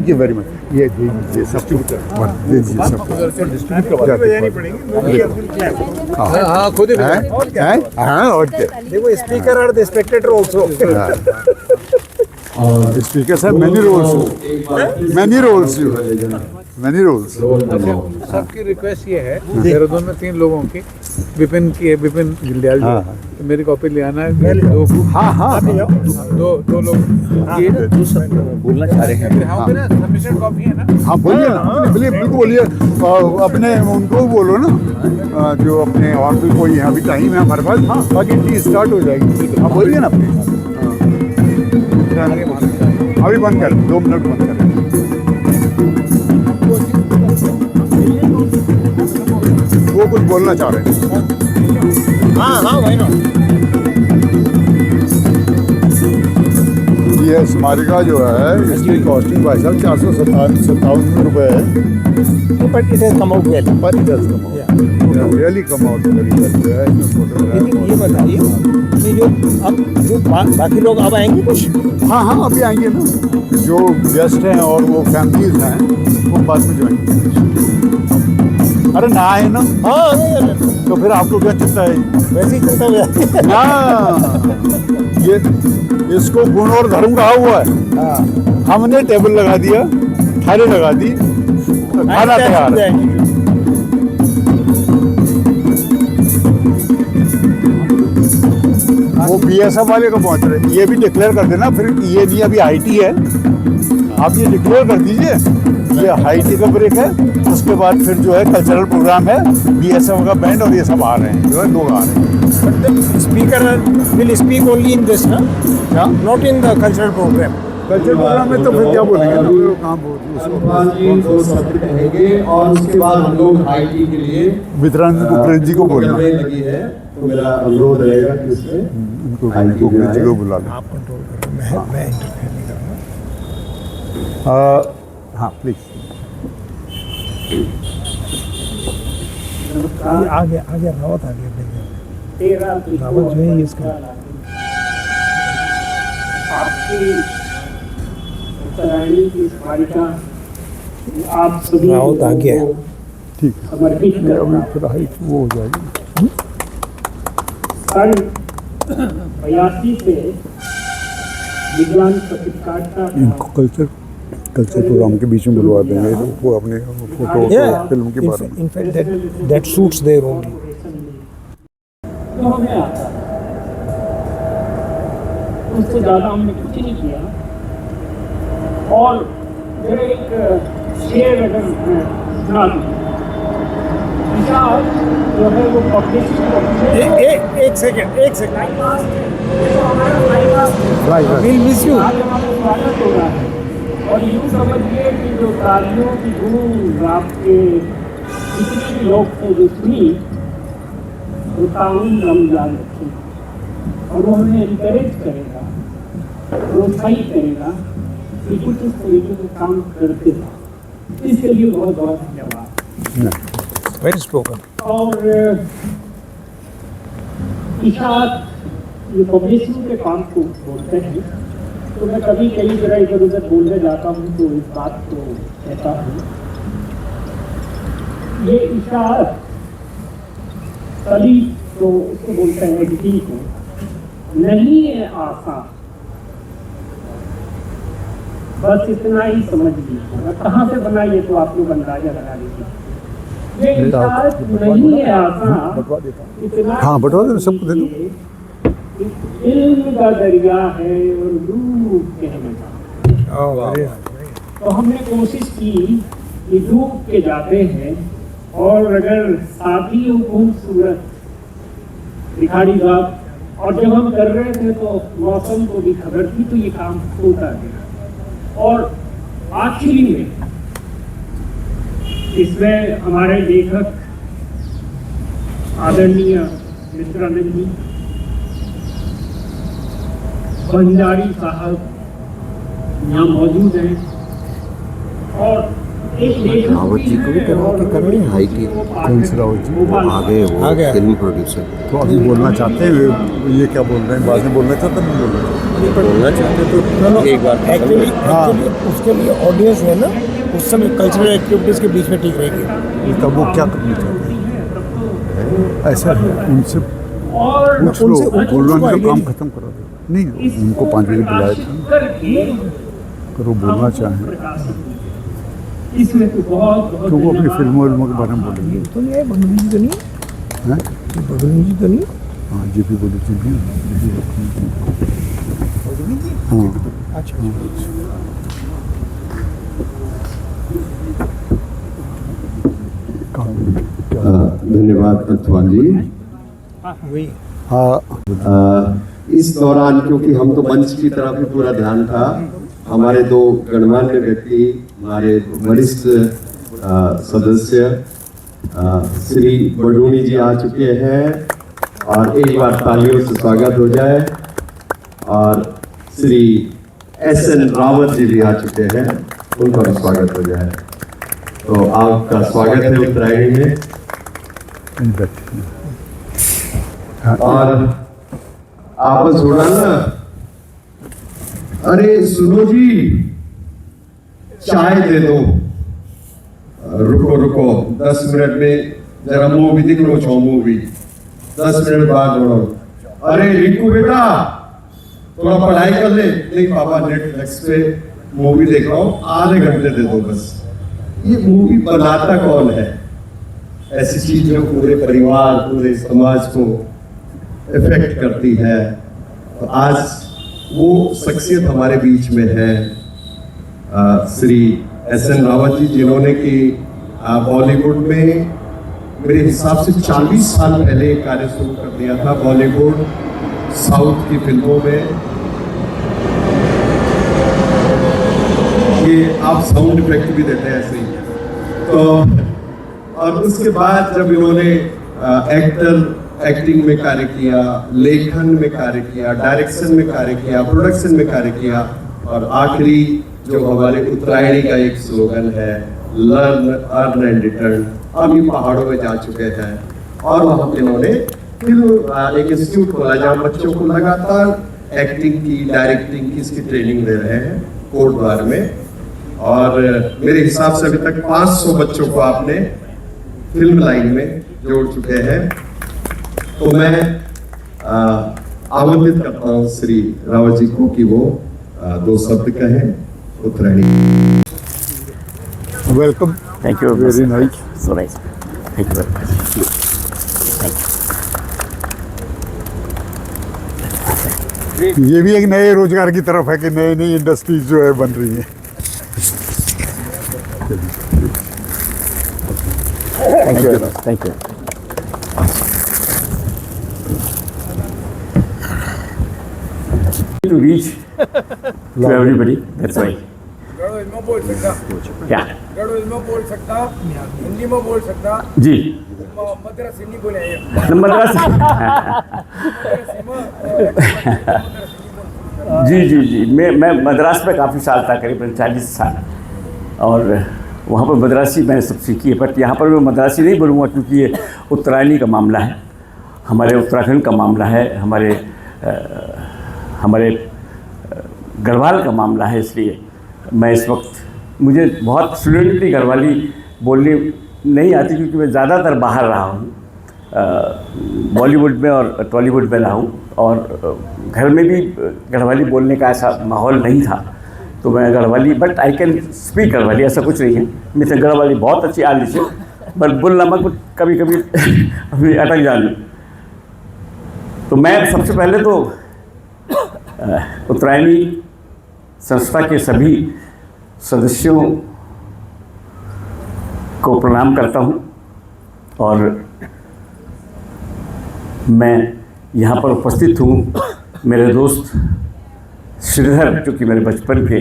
Speaker 7: यू वेरी मच। ये दे दीजिए सब कुछ, दे दीजिए सब कुछ।
Speaker 6: हाँ खुद ही
Speaker 7: हाँ और क्या,
Speaker 6: देखो स्पीकर और द स्पेक्टेटर आल्सो।
Speaker 7: स्पीकर साहब मैनी रोल्स।
Speaker 6: सबकी रिक्वेस्ट ये है, देहरादून में 3 लोगों की, विपिन की है, विपिन गिल्डियाल जी, तो मेरी कॉपी ले आना है। दो लोग की
Speaker 2: बोलना चाह रहे हैं।
Speaker 6: सफिशिएंट कॉपी है ना?
Speaker 7: हाँ बोलिए ना, बिल्कुल बोलिए। अपने उनको बोलो ना, जो अपने और भी कोई है, अभी टाइम है हमारे पास, बाकी टी स्टार्ट हो जाएगी। आप बोलिए ना अपने, अभी बंद कर, 2 मिनट बंद कर। वो कुछ बोलना चाह रहे हैं।
Speaker 6: हाँ वही ना।
Speaker 7: ये स्मारिका जो है, इसकी कॉस्टिंग भाई साहब 457 रुपये है।
Speaker 6: But it has come out well.
Speaker 7: But it has come out. Yeah. Really come out very well.
Speaker 6: लेकिन ये बताइए कि जो बाकी लोग अब आएंगे कुछ?
Speaker 7: हाँ अभी आएंगे ना, जो गेस्ट हैं और वो फैमिलीज हैं, वो बाद में जाएंगे। अरे ना आए ना,
Speaker 6: हाँ
Speaker 7: तो फिर आपको क्या चिंता है?
Speaker 6: वैसे ही चलता हुआ।
Speaker 7: हाँ, ये इसको गुण और धर्म कहा हुआ है। हमने टेबल लगा दिया, थाली लगा दी, खाना तैयार है। वो बीएसएफ वाले को पहुंच रहे, ये भी डिक्लेयर कर देना फिर। ये नहीं अभी आईटी है, आप ये डिक्लेयर कर दीजिए, ये आईटी का ब्रेक है। उसके बाद फिर जो है कल्चरल प्रोग्राम है, बीएसएफ का बैंड और ये सब आ रहे हैं, जो है लोग आ रहे हैं।
Speaker 6: Speaker will speak only in this ना, not in the cultural programme.
Speaker 7: Cultural programme में तो फिर क्या बोलेंगे, कहाँ
Speaker 2: कहेंगे और उसके बाद हम लोग आईटी के लिए
Speaker 7: वितरण उपरेंद्र जी को बोलना,
Speaker 2: लगी है, तो मेरा अनुरोध रहेगा कि उसमें
Speaker 7: उनको उपरेंद्र जी को बुला लें।
Speaker 6: आप कंट्रोल करो, मैं इंटरफेयर नहीं करूँगा।
Speaker 7: हाँ प्लीज।
Speaker 6: आ गया रावत आ गया। रावत जो है इसका
Speaker 8: आपकी उत्तरायणी की स्मारिका आप सभी
Speaker 6: रावत आ गया।
Speaker 7: ठीक है,
Speaker 8: समर्पित कर
Speaker 7: फिर हाइट वो हो जाएगी।
Speaker 8: सन 82 से विज्ञान पत्रकारिता
Speaker 7: इनको कल्चर प्रोग्राम के बीच में बुलवा देंगे, वो अपने फोटो फिल्म के बारे में।
Speaker 6: In fact, that suits their only.
Speaker 8: जो हमें आता है उससे ज़्यादा हमने कुछ नहीं किया। और मेरे एक शेर अगर सुना दूँ, जो है वो
Speaker 6: एक सेकंड we'll miss you.
Speaker 8: आज हमारा स्वागत हो रहा है और यूँ समझिए कि जो तालियों की धूम आपके जितने भी लोग थे जो सुनी, वो ताउन हम याद रखें और वो हमें इनकरेज करेगा, प्रोत्साहित करेगा कि कुछ इस तरीके के काम करते हैं। इसके लिए बहुत बहुत धन्यवाद।
Speaker 6: Well spoken.
Speaker 8: और इशात ये पब्लिशिंग के काम को बोलते हैं, तो मैं कभी कई जगह इधर उधर बोलने जाता हूँ तो इस बात को कहता हूँ, ये इशात तली तो उसको बोलते हैं एडिटिंग को, नहीं है आसान, बस इतना ही समझ लीजिए। कहाँ से बना ये तो आप लोग अंदाजा लगा लीजिए। ये इशात नहीं है आसान, इतना
Speaker 7: हाँ बटवा दो, सबको दे दो।
Speaker 8: इल्म का दरिया है और डूब कहने का। तो हमने कोशिश की कि डूब के जाते हैं, और अगर साथी हो खूबसूरत भिखारी साहब, और जब हम कर रहे थे तो मौसम को भी खबर थी, तो ये काम होता गया। और आखिरी में इसमें हमारे लेखक आदरणीय मित्रानंद जी, बंजारी साहब यहाँ मौजूद हैं और एक
Speaker 2: रावत जी को भी कर रहे हैं हाई की।
Speaker 7: कौन से रावत जी?
Speaker 2: आगे वो फिल्म प्रोड्यूसर
Speaker 7: तो अभी बोलना चाहते हैं, ये क्या बोल रहे हैं? बाद में बोलना चाहते हैं, नहीं
Speaker 2: बोलना चाहते तो एक बार
Speaker 3: एक्चुअली उसके लिए ऑडियंस है ना, उस समय कल्चरल एक्टिविटीज़ के बीच में ठीक रहेगी।
Speaker 7: तब वो क्या करना चाहते हैं? ऐसा है, उनसे
Speaker 8: और
Speaker 7: पूछ लो, बोल रहे उनका काम खत्म करा दो। नहीं, उनको 5 बजे बुलाया था, अगर वो बोलना चाहें
Speaker 8: इसमें तो बहुत
Speaker 7: तो वो अपनी फिल्मों के बारे में बोलेंगे।
Speaker 3: तो नहीं है, बबलू जी तो नहीं है,
Speaker 7: हैं?
Speaker 3: बबलू जी तो नहीं।
Speaker 7: हाँ, जेपी बोले जी भी, हाँ
Speaker 3: अच्छा
Speaker 2: धन्यवाद अर्थवान जी।
Speaker 3: वही
Speaker 7: हाँ,
Speaker 2: इस दौरान क्योंकि हम तो मंच की तरफ ही पूरा ध्यान था, हमारे 2 गणमान्य व्यक्ति, हमारे वरिष्ठ सदस्य श्री बडूनी जी आ चुके हैं और एक बार तालियों से स्वागत हो जाए। और श्री SN रावत जी भी आ चुके हैं, उनका भी स्वागत हो जाए। तो आपका स्वागत है उत्तरायणी में। और आपस उड़ा ना, अरे सुनो जी, चाय दे दो। रुको रुको 10 मिनट में जरा मूवी दिख लो, छो मूवी 10 मिनट बाद बढ़ो। अरे रिंकू बेटा थोड़ा पढ़ाई कर ले। नहीं पापा, नेटफ्लिक्स पे मूवी देख रहा हूँ, आधे घंटे दे दो बस। ये मूवी बनाता कौन है? ऐसी चीज जो पूरे परिवार, पूरे समाज को इफेक्ट करती है। तो आज वो शख्सियत हमारे बीच में है, श्री SN रावत जी, जिन्होंने कि बॉलीवुड में मेरे हिसाब से 40 साल पहले कार्य शुरू कर दिया था। बॉलीवुड साउथ की फिल्मों में ये आप साउंड इफेक्ट भी देते हैं ऐसे ही। तो और उसके बाद जब इन्होंने एक्टिंग में कार्य किया, लेखन में कार्य किया, डायरेक्शन में कार्य किया, प्रोडक्शन में कार्य किया, और आखिरी जो हमारे उत्तरायणी का एक स्लोगन है, लर्न अर्न एंड रिटर्न, अब ये पहाड़ों में जा चुके हैं और वहाँ इन्होंने फिर एक इंस्टीट्यूट खोला जहाँ बच्चों को लगातार एक्टिंग की, डायरेक्टिंग की इसकी ट्रेनिंग दे रहे हैं कोटद्वार में। और मेरे हिसाब से अभी तक 500 बच्चों को आपने फिल्म लाइन में जोड़ चुके हैं। तो मैं आमंत्रित करता हूँ श्री रावत जी को कि वो 2 शब्द कहें Uttarayani.
Speaker 7: Welcome.
Speaker 4: Thank you.
Speaker 7: Very nice.
Speaker 4: So nice. Thank you very much. Thank you.
Speaker 7: ये भी एक नए रोजगार की तरफ है कि नई नई इंडस्ट्रीज जो है बन रही हैं।
Speaker 4: Thank you. Thank you. To reach to everybody. That's why.
Speaker 6: गढ़ो इसमें बोल सकता,
Speaker 4: Yeah.
Speaker 6: गढ़ो इसमें बोल सकता, हिंदी में बोल सकता,
Speaker 4: जी.
Speaker 6: मद्रास हिंदी बोले
Speaker 4: मद्रास. जी. मैं मद्रास में काफ़ी साल था, करीबन 40 साल, और वहाँ पर मद्रासी मैंने सब सीखी है। बट यहाँ पर मैं मद्रासी नहीं बोलूँगा क्योंकि ये उत्तरायणी का मामला है, हमारे उत्तराखंड का मामला है, हमारे गढ़वाल का मामला है। इसलिए मैं इस वक्त, मुझे बहुत फ्लुएंटली गढ़वाली बोलनी नहीं आती क्योंकि मैं ज़्यादातर बाहर रहा हूँ, बॉलीवुड में और टॉलीवुड में रहा हूँ, और घर में भी गढ़वाली बोलने का ऐसा माहौल नहीं था। तो मैं Garhwali, but I can speak Garhwali, ऐसा कुछ नहीं है। मुझे गढ़वाली बहुत अच्छी आ रही है, बट बोलना मैं कुछ कभी कभी अभी अटक जानी। तो मैं सबसे पहले तो उत्तरायणी संस्था के सभी सदस्यों को प्रणाम करता हूँ, और मैं यहाँ पर उपस्थित हूँ। मेरे दोस्त श्रीधर, जो कि मेरे बचपन के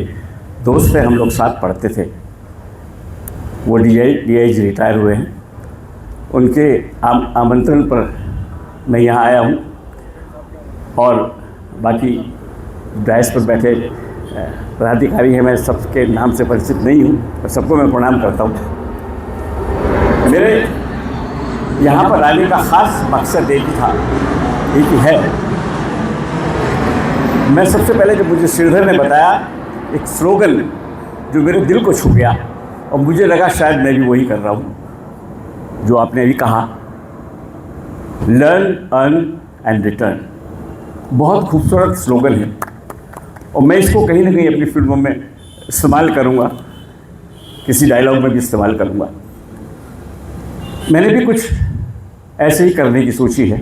Speaker 4: दोस्त थे, हम लोग साथ पढ़ते थे, वो DIG रिटायर हुए हैं, उनके आमंत्रण पर मैं यहाँ आया हूँ और बाकी डायस पर बैठे पदाधिकारी हैं, मैं सबके नाम से परिचित नहीं हूँ और सबको मैं प्रणाम करता हूँ। मेरे यहाँ पर आने का ख़ास मकसद एक ही है। मैं सबसे पहले जब मुझे श्रीधर ने बताया एक स्लोगन जो मेरे दिल को छू गया और मुझे लगा शायद मैं भी वही कर रहा हूँ जो आपने अभी कहा, लर्न अर्न एंड रिटर्न। बहुत खूबसूरत स्लोगन है और मैं इसको कहीं ना कहीं अपनी फिल्मों में इस्तेमाल करूँगा, किसी डायलॉग में भी इस्तेमाल करूँगा। मैंने भी कुछ ऐसे ही करने की सोची है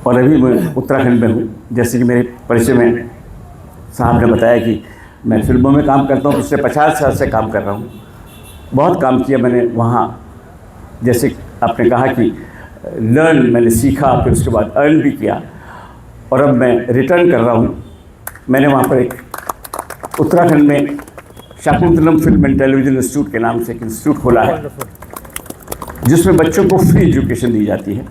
Speaker 4: और अभी मैं उत्तराखंड में हूँ। जैसे कि मेरे परिचय में साहब ने बताया कि मैं फिल्मों में काम करता हूँ, पिछले 50 साल से काम कर रहा हूँ। बहुत काम किया मैंने वहाँ, जैसे आपने कहा कि लर्न मैंने सीखा, फिर उसके बाद अर्न भी किया और अब मैं रिटर्न कर रहा हूँ। मैंने वहाँ पर एक उत्तराखंड में Shakuntalam film and television institute के नाम से एक इंस्टीट्यूट खोला है जिसमें बच्चों को फ्री एजुकेशन दी जाती है।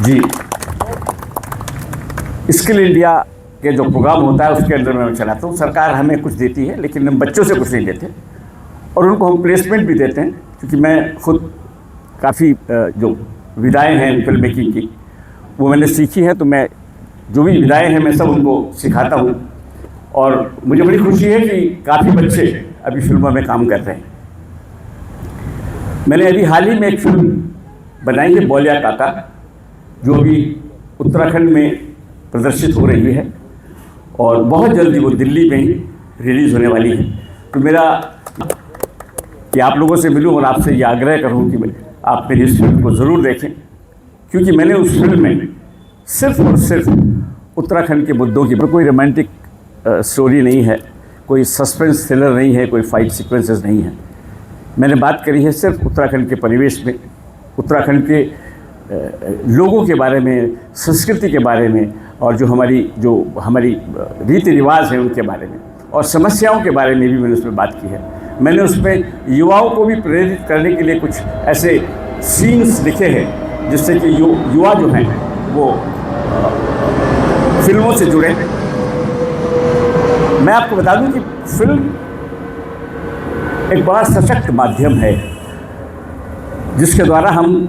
Speaker 4: जी, स्किल इंडिया के जो प्रोग्राम होता है उसके अंदर मैं चलाता हूँ। सरकार हमें कुछ देती है लेकिन हम बच्चों से कुछ नहीं लेते और उनको हम प्लेसमेंट भी देते हैं, क्योंकि मैं खुद काफ़ी जो विधाएँ हैं फिल्म मेकिंग की वो मैंने सीखी है, तो मैं जो भी विधाएँ हैं मैं सब उनको सिखाता हूँ और मुझे बड़ी खुशी है कि काफ़ी बच्चे अभी फिल्मों में काम कर रहे हैं। मैंने अभी हाल ही में एक फिल्म बनाई है बोलिया काका, जो अभी उत्तराखंड में प्रदर्शित हो रही है और बहुत जल्दी वो दिल्ली में ही रिलीज़ होने वाली है। तो मेरा कि आप लोगों से मिलूं और आपसे ये आग्रह करूं कि आप मेरी इस फिल्म को ज़रूर देखें, क्योंकि मैंने उस फिल्म में सिर्फ और सिर्फ उत्तराखंड के मुद्दों की, कोई रोमांटिक स्टोरी नहीं है, कोई सस्पेंस थ्रिलर नहीं है, कोई फाइट सीक्वेंसेस नहीं है। मैंने बात करी है सिर्फ उत्तराखंड के परिवेश में, उत्तराखंड के लोगों के बारे में, संस्कृति के बारे में और जो हमारी रीति रिवाज हैं उनके बारे में और समस्याओं के बारे में भी मैंने उसमें बात की है। मैंने उसमें युवाओं को भी प्रेरित करने के लिए कुछ ऐसे सीन्स लिखे हैं जिससे कि युवा जो हैं वो फिल्मों से जुड़े। मैं आपको बता दूं कि फिल्म एक बड़ा सशक्त माध्यम है जिसके द्वारा हम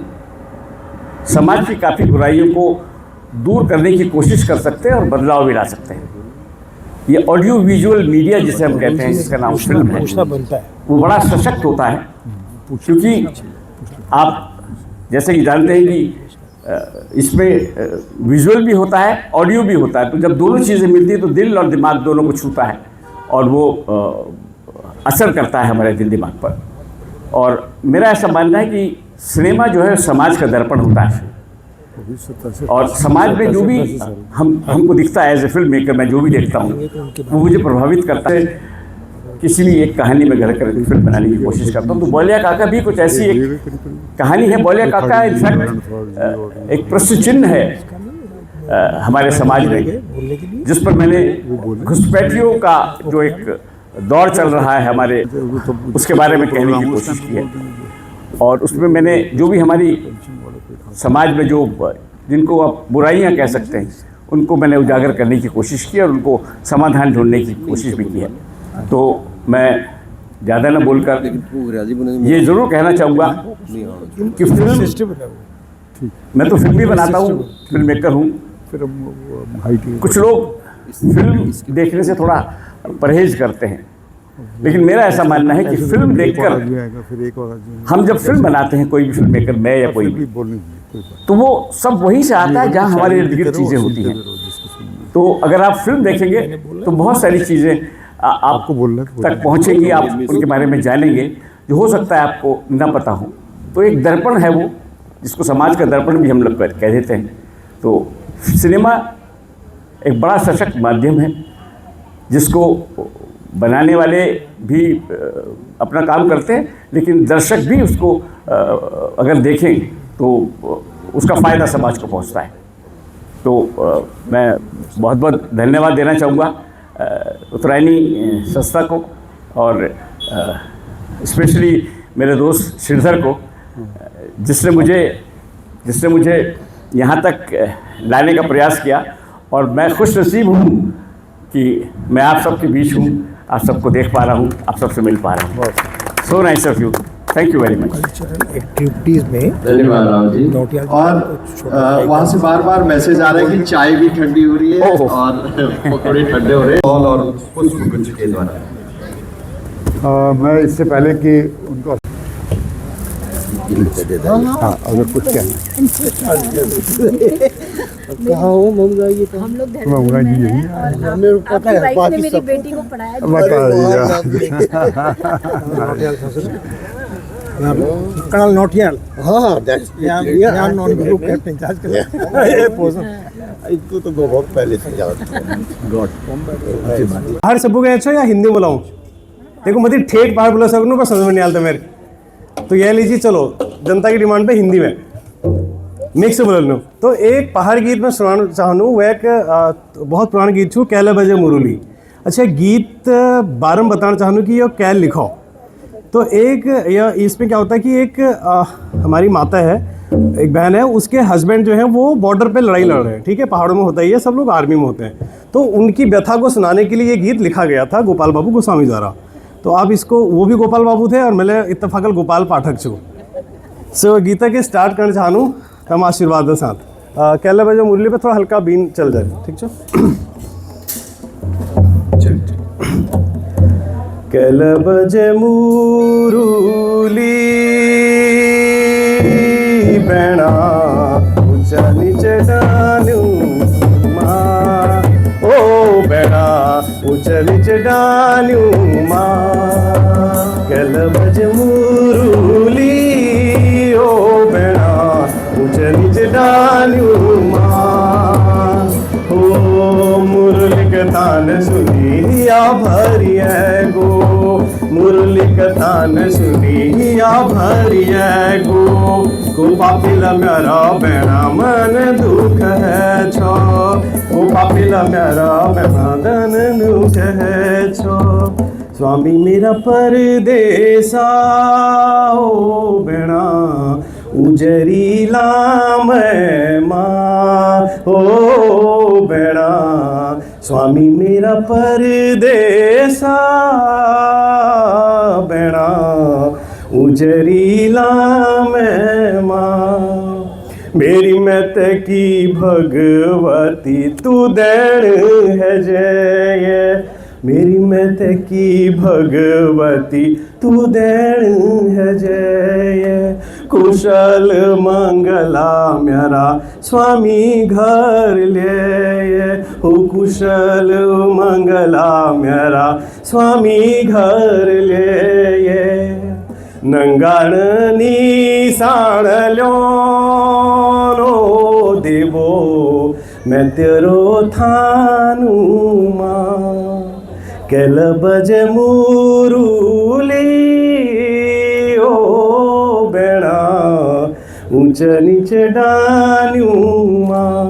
Speaker 4: समाज की काफ़ी बुराइयों को दूर करने की कोशिश कर सकते हैं और बदलाव भी ला सकते हैं। ये ऑडियो विजुअल मीडिया जिसे हम कहते हैं, जिसका नाम फिल्म है, वो बड़ा सशक्त होता है, क्योंकि आप जैसे कि जानते हैं कि इसमें विजुअल भी होता है, ऑडियो भी होता है। तो जब दोनों चीज़ें मिलती हैं तो दिल और दिमाग दोनों को छूता है और वो असर करता है हमारे दिल दिमाग पर। और मेरा ऐसा मानना है कि सिनेमा जो है समाज का दर्पण होता है और समाज में जो भी हमको दिखता है एज ए फिल्म मेकर, मैं जो भी देखता हूँ वो मुझे प्रभावित करता है। किसी भी एक कहानी में घर कर फिल्म बनाने की कोशिश करता हूँ, तो बोलिया काका भी कुछ ऐसी एक कहानी है। बोलिया काका इनफैक्ट एक प्रश्न चिन्ह है हमारे समाज में, जिस पर मैंने घुसपैठियों का जो एक दौर चल रहा है हमारे, उसके बारे में कहने की कोशिश की है। और उसमें मैंने जो भी हमारी समाज में जो जिनको आप बुराइयां कह सकते हैं उनको मैंने उजागर करने की कोशिश की और उनको समाधान ढूंढने की कोशिश भी की है। तो मैं ज़्यादा ना बोलकर ये ज़रूर कहना चाहूँगा कि फिल्म, मैं तो फिल्म भी बनाता हूँ, फिल्म मेकर हूँ। कुछ लोग फिल्म देखने से थोड़ा परहेज करते हैं, लेकिन मेरा ऐसा मानना है कि फिल्म देखकर हम जब फिल्म बनाते हैं, कोई भी फिल्म मेकर, मैं या कोई भी, तो वो सब वहीं से आता है जहाँ हमारे इर्द गिर्द चीज़ें होती हैं। तो अगर आप फिल्म देखेंगे तो बहुत सारी चीज़ें आपको तक पहुँचेंगी, आप उनके बारे में जानेंगे जो हो सकता है आपको ना पता हो। तो एक दर्पण है वो, जिसको समाज का दर्पण भी हम लोग कह देते हैं। तो सिनेमा एक बड़ा सशक्त माध्यम है जिसको बनाने वाले भी अपना काम करते हैं, लेकिन दर्शक भी उसको अगर देखें तो उसका फ़ायदा समाज को पहुंचता है। तो मैं बहुत बहुत धन्यवाद देना चाहूँगा उत्तरायणी संस्था को और स्पेशली मेरे दोस्त श्रीधर को, जिसने मुझे यहाँ तक लाने का प्रयास किया। और मैं खुश नसीब हूँ कि मैं आप सबके बीच हूँ, आप सबको देख पा रहा हूँ, आप सबसे मिल पा रहा हूँ। So nice of you, thank you very much.
Speaker 3: Activities में
Speaker 2: धन्यवाद राव जी। और वहाँ से बार बार मैसेज आ रहा है कि चाय भी ठंडी हो रही है और पकौड़े ठंडे हो रहे हैं। और पुष्पगुच्छ के द्वारा
Speaker 7: मैं इससे पहले कि उनको हाँ अगर कुछ कहना
Speaker 9: कहा हो मंगा ये तो हम लोग
Speaker 7: मंगा जी यही
Speaker 9: मेरे को पता है बाकी मेरी बेटी को पढ़ाया
Speaker 7: बता
Speaker 3: कर्नल नोटियाल
Speaker 9: हाँ
Speaker 3: नॉन ग्रुप कैप्टन इंचार्ज
Speaker 9: इसको तो बहुत पहले से
Speaker 10: बाहर सब गए अच्छा या हिंदी बोलाऊं? देखो मतलब ठेठ बाहर बोला सकूँ को समझ में नहीं आता मेरे, तो यह लीजिए चलो जनता की डिमांड पे हिंदी में मिक्स बोल लूँ। तो एक पहाड़ गीत में सुनाना चाहूँ, वह एक बहुत पुराना गीत छू, कैले बजे मुरली। अच्छा गीत बारम बताना चाहूँ कि ये कैल लिखो। तो एक या इसमें क्या होता है कि एक हमारी माता है, एक बहन है, उसके हस्बैंड जो है वो बॉर्डर पे लड़ाई लड़ रहे हैं, ठीक है, पहाड़ों में होता ही है, सब लोग आर्मी में होते हैं। तो उनकी व्यथा को सुनाने के लिए ये गीत लिखा गया था गोपाल बाबू गोस्वामी द्वारा। तो आप इसको, वो भी गोपाल बाबू थे और मैं इत्तफाकल गोपाल पाठक छू। सो गीता के स्टार्ट करना चाहूँ हम आशीर्वाद के साथ। कैले बजे मुरली पे थोड़ा हल्का बीन चल जाए, ठीक छो। कैले बजे मुरली बेणा ऊंचा नीचे डालू माँ, ओ बेणा ऊंचा नीचे डालू माँ। कैले बजे मुरली ओ बेणा ऊंचा नीचे डालू माँ। ओ मुरली के तान सुनी या भरी है गो, मुरली के तान सुनी या भरी है गो पापिला मेरा बेड़ा मन दुख है छो, ओ पापिला मेरा बेड़ा धन दुख है छो। स्वामी मेरा परदेसा ओ बेड़ा उजरीला मैं माँ, ओ बेड़ा स्वामी मेरा परदेसा बेड़ा उजरीला मैं माँ। मेरी मत की भगवती तू देण है जय, मेरी मत की भगवती तू देण है जय। कुशल मंगला मेरा स्वामी घर ले, हो कुशल मंगला मेरा स्वामी घर ले। नंगाण निशाण लो देवो मैं तेरो थानू माँ। कैल बज मुरली ओ बेड़ा ऊंच नीचे डान्यू माँ।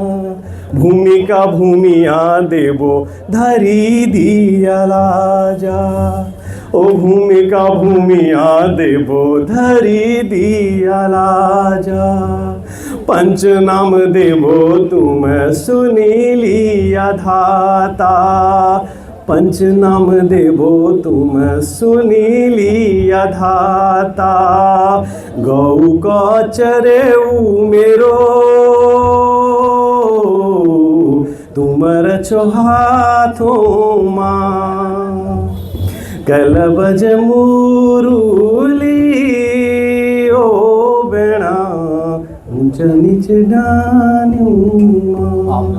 Speaker 10: भूमिका भूमिया देवो धरी दिया लाजा, ओ भूमिका भूमिया देवो धरी दिया लाजा। पंच नाम देवो तुम सुनी लिया धाता, पंच नाम देवो तुम सुनी लिया धाता। गौ का चरेऊ मेरो तुमर चौहाथों माँ। कल बज मुरली ओ बेड़ा ऊंचा नीचे डान्यू माँ।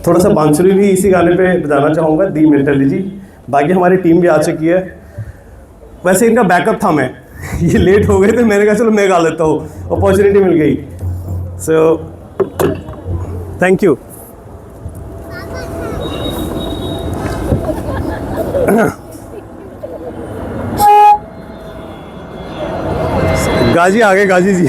Speaker 10: थोड़ा सा बांसुरी भी इसी गाने पे बजाना चाहूँगा, दी मेंटली जी। बाकी हमारी टीम भी आ चुकी है। वैसे इनका बैकअप था, मैं ये लेट हो गए थे, मैंने कहा चलो मैं गा लेता हूँ, अपॉर्चुनिटी मिल गई। So thank you. गाजी आगे, Ghazi ji.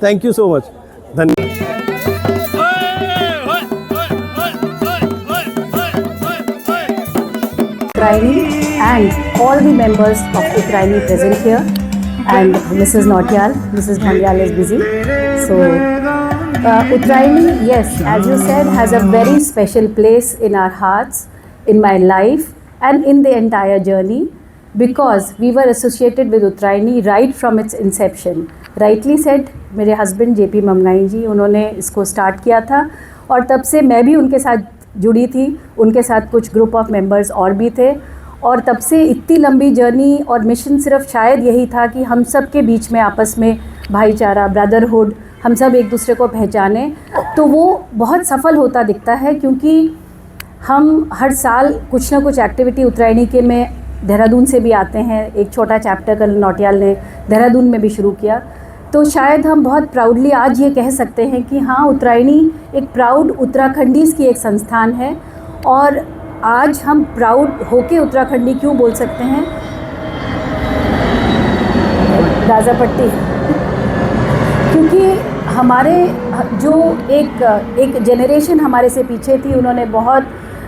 Speaker 10: Thank you so much, धन्यवाद।
Speaker 11: Uttaraini and all the members of Uttaraini present here, and Mrs. Nautiyal. Mrs. Nautiyal is busy. So, Uttaraini, yes, as you said, has a very special place in our hearts, in my life, and in the entire journey, because we were associated with Uttaraini right from its inception. Rightly said, मेरे husband JP Mamgai जी, उन्होंने इसको start किया था और तब से मैं भी उनके साथ जुड़ी थी, उनके साथ कुछ ग्रुप ऑफ मेंबर्स और भी थे, और तब से इतनी लंबी जर्नी और मिशन सिर्फ शायद यही था कि हम सब के बीच में आपस में भाईचारा, ब्रदरहुड, हम सब एक दूसरे को पहचाने। तो वो बहुत सफल होता दिखता है, क्योंकि हम हर साल कुछ ना कुछ एक्टिविटी उतरायणी के में देहरादून से भी आते हैं। एक छोटा चैप्टर कल नौटियाल ने देहरादून में भी शुरू किया। तो शायद हम बहुत प्राउडली आज ये कह सकते हैं कि हाँ, उतरायणी एक प्राउड उत्तराखंडीज़ की एक संस्थान है। और आज हम प्राउड होके उत्तराखंडी क्यों बोल सकते हैं, राजापट्टी, क्योंकि हमारे जो एक जनरेशन हमारे से पीछे थी, उन्होंने बहुत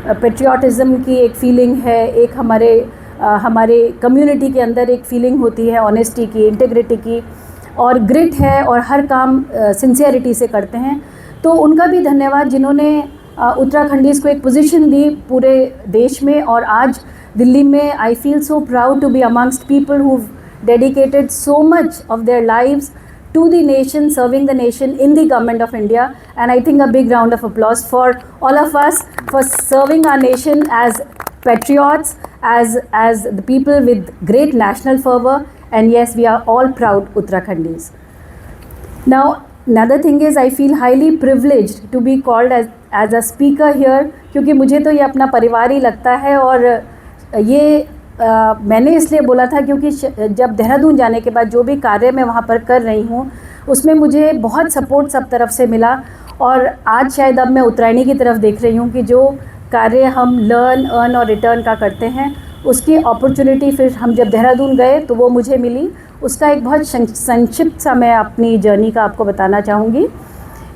Speaker 11: पेट्रियाटिज़म की एक फीलिंग है, एक हमारे कम्युनिटी के अंदर एक फीलिंग होती है ऑनेस्टी की, इंटीग्रिटी की, और ग्रिट है, और हर काम सिंसियरिटी से करते हैं। तो उनका भी धन्यवाद जिन्होंने उत्तराखंडीज़ को एक पोजीशन दी पूरे देश में। और आज दिल्ली में I feel so proud to be amongst people who dedicated so much of their lives to the nation, serving the nation in the government of India. And I think a big round of applause for all of us for serving our nation as patriots, as the people with great national fervor. And yes, we are all proud Uttarakhandis. Now, another thing is I feel highly privileged to be called as a speaker here, क्योंकि मुझे तो ये अपना परिवार ही लगता है। और ये मैंने इसलिए बोला था क्योंकि जब देहरादून जाने के बाद जो भी कार्य मैं वहाँ पर कर रही हूँ, उसमें मुझे बहुत सपोर्ट सब तरफ से मिला। और आज शायद अब मैं उतरायणी की तरफ देख रही हूँ कि जो कार्य हम लर्न, अर्न और रिटर्न का करते हैं, उसकी अपॉर्चुनिटी फिर हम जब देहरादून गए तो वो मुझे मिली। उसका एक बहुत संक्षिप्त सा मैं अपनी जर्नी का आपको बताना चाहूँगी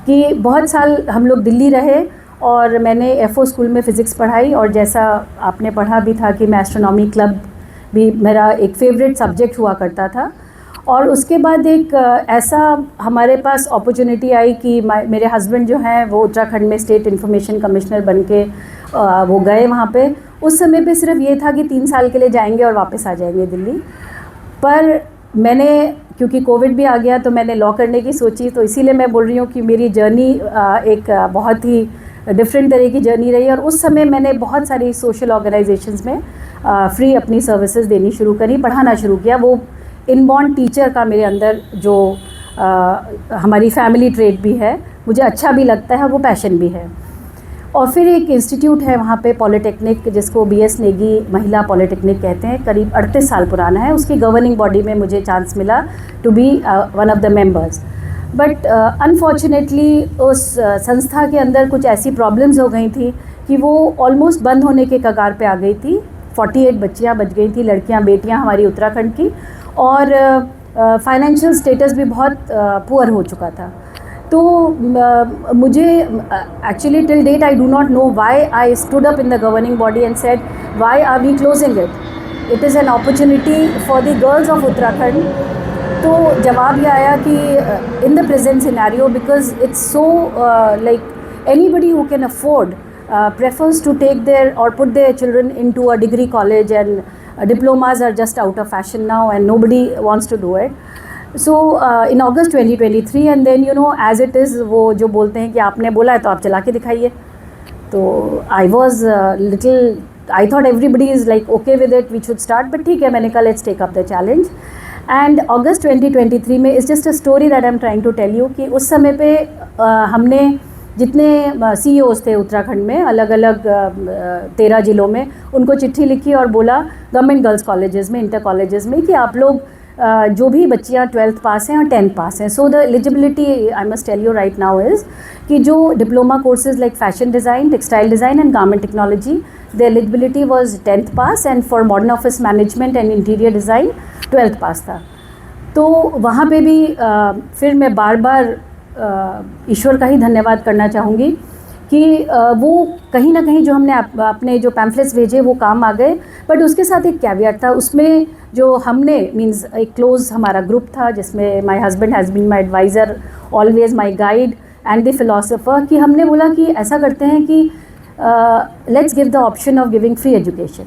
Speaker 11: कि बहुत साल हम लोग दिल्ली रहे और मैंने FO स्कूल में फ़िज़िक्स पढ़ाई। और जैसा आपने पढ़ा भी था कि मैं एस्ट्रोनॉमी क्लब भी मेरा एक फेवरेट सब्जेक्ट हुआ करता था। और उसके बाद एक ऐसा हमारे पास अपॉर्चुनिटी आई कि मेरे हस्बैंड जो हैं वो उत्तराखंड में स्टेट इन्फॉर्मेशन कमिश्नर बन के वो गए वहाँ पे। उस समय पे सिर्फ ये था कि 3 साल के लिए जाएंगे और वापस आ जाएंगे दिल्ली। पर मैंने, क्योंकि कोविड भी आ गया, तो मैंने लॉ करने की सोची। तो इसीलिए मैं बोल रही हूँ कि मेरी जर्नी एक बहुत ही डिफरेंट तरह की जर्नी रही। और उस समय मैंने बहुत सारी सोशल ऑर्गेनाइजेशंस में फ्री अपनी सर्विसेज देनी शुरू करी, पढ़ाना शुरू किया। वो इनबॉर्न टीचर का मेरे अंदर जो हमारी फैमिली ट्रेट भी है, मुझे अच्छा भी लगता है, वो पैशन भी है। और फिर एक इंस्टीट्यूट है वहाँ पे पॉलिटेक्निक, जिसको BS नेगी महिला पॉलिटेक्निक कहते हैं, करीब 38 साल पुराना है। उसकी गवर्निंग बॉडी में मुझे चांस मिला to be one of the members. But unfortunately उस संस्था के अंदर कुछ ऐसी प्रॉब्लम्स हो गई थी कि वो ऑलमोस्ट बंद होने के कगार पे आ गई थी। 48 बच्चियाँ बच गई थी, लड़कियाँ बेटियाँ हमारी उत्तराखंड की। और फाइनेंशियल स्टेटस भी बहुत पुअर हो चुका था। तो मुझे actually till date I do not know why I stood up in the governing body and said why are we closing it, it is an opportunity for the girls of Uttarakhand. तो जवाब ये आया कि in the present scenario, because it's so like anybody who can afford prefers to take their or put their children into a degree college, and diplomas are just out of fashion now and nobody wants to do it. So in August 2023, and then you know as it is, वो जो बोलते हैं कि आपने बोला है तो आप चला के दिखाइए। तो I was little, I thought everybody is like okay with it, we should start, but ठीक है, मैंने कहा let's take up the challenge. And August 2023 में is just a story that I'm trying to tell you कि उस समय पे हमने जितने CEOs थे उत्तराखंड में, अलग अलग 13 ज़िलों में, उनको चिट्ठी लिखी और बोला गवर्नमेंट गर्ल्स कॉलेजेस में, इंटर कॉलेजेस में, कि आप लोग जो भी बच्चियाँ 12th पास हैं और 10th पास हैं, so the eligibility I must tell you right now is कि जो diploma courses like fashion design, textile design and garment technology, the eligibility was 10th पास, and for modern office management and interior design 12th पास था। तो वहाँ पे भी फिर मैं बार बार ईश्वर का ही धन्यवाद करना चाहूँगी कि वो कहीं ना कहीं जो हमने अपने जो पैम्फलेट्स भेजे वो काम आ गए, बट उसके साथ एक कैवियट था उसमें जो हमने मींस एक क्लोज हमारा ग्रुप था जिसमें my husband has been my adviser, always my guide and the philosopher, कि हमने बोला कि ऐसा करते हैं कि let's give the option of giving free education,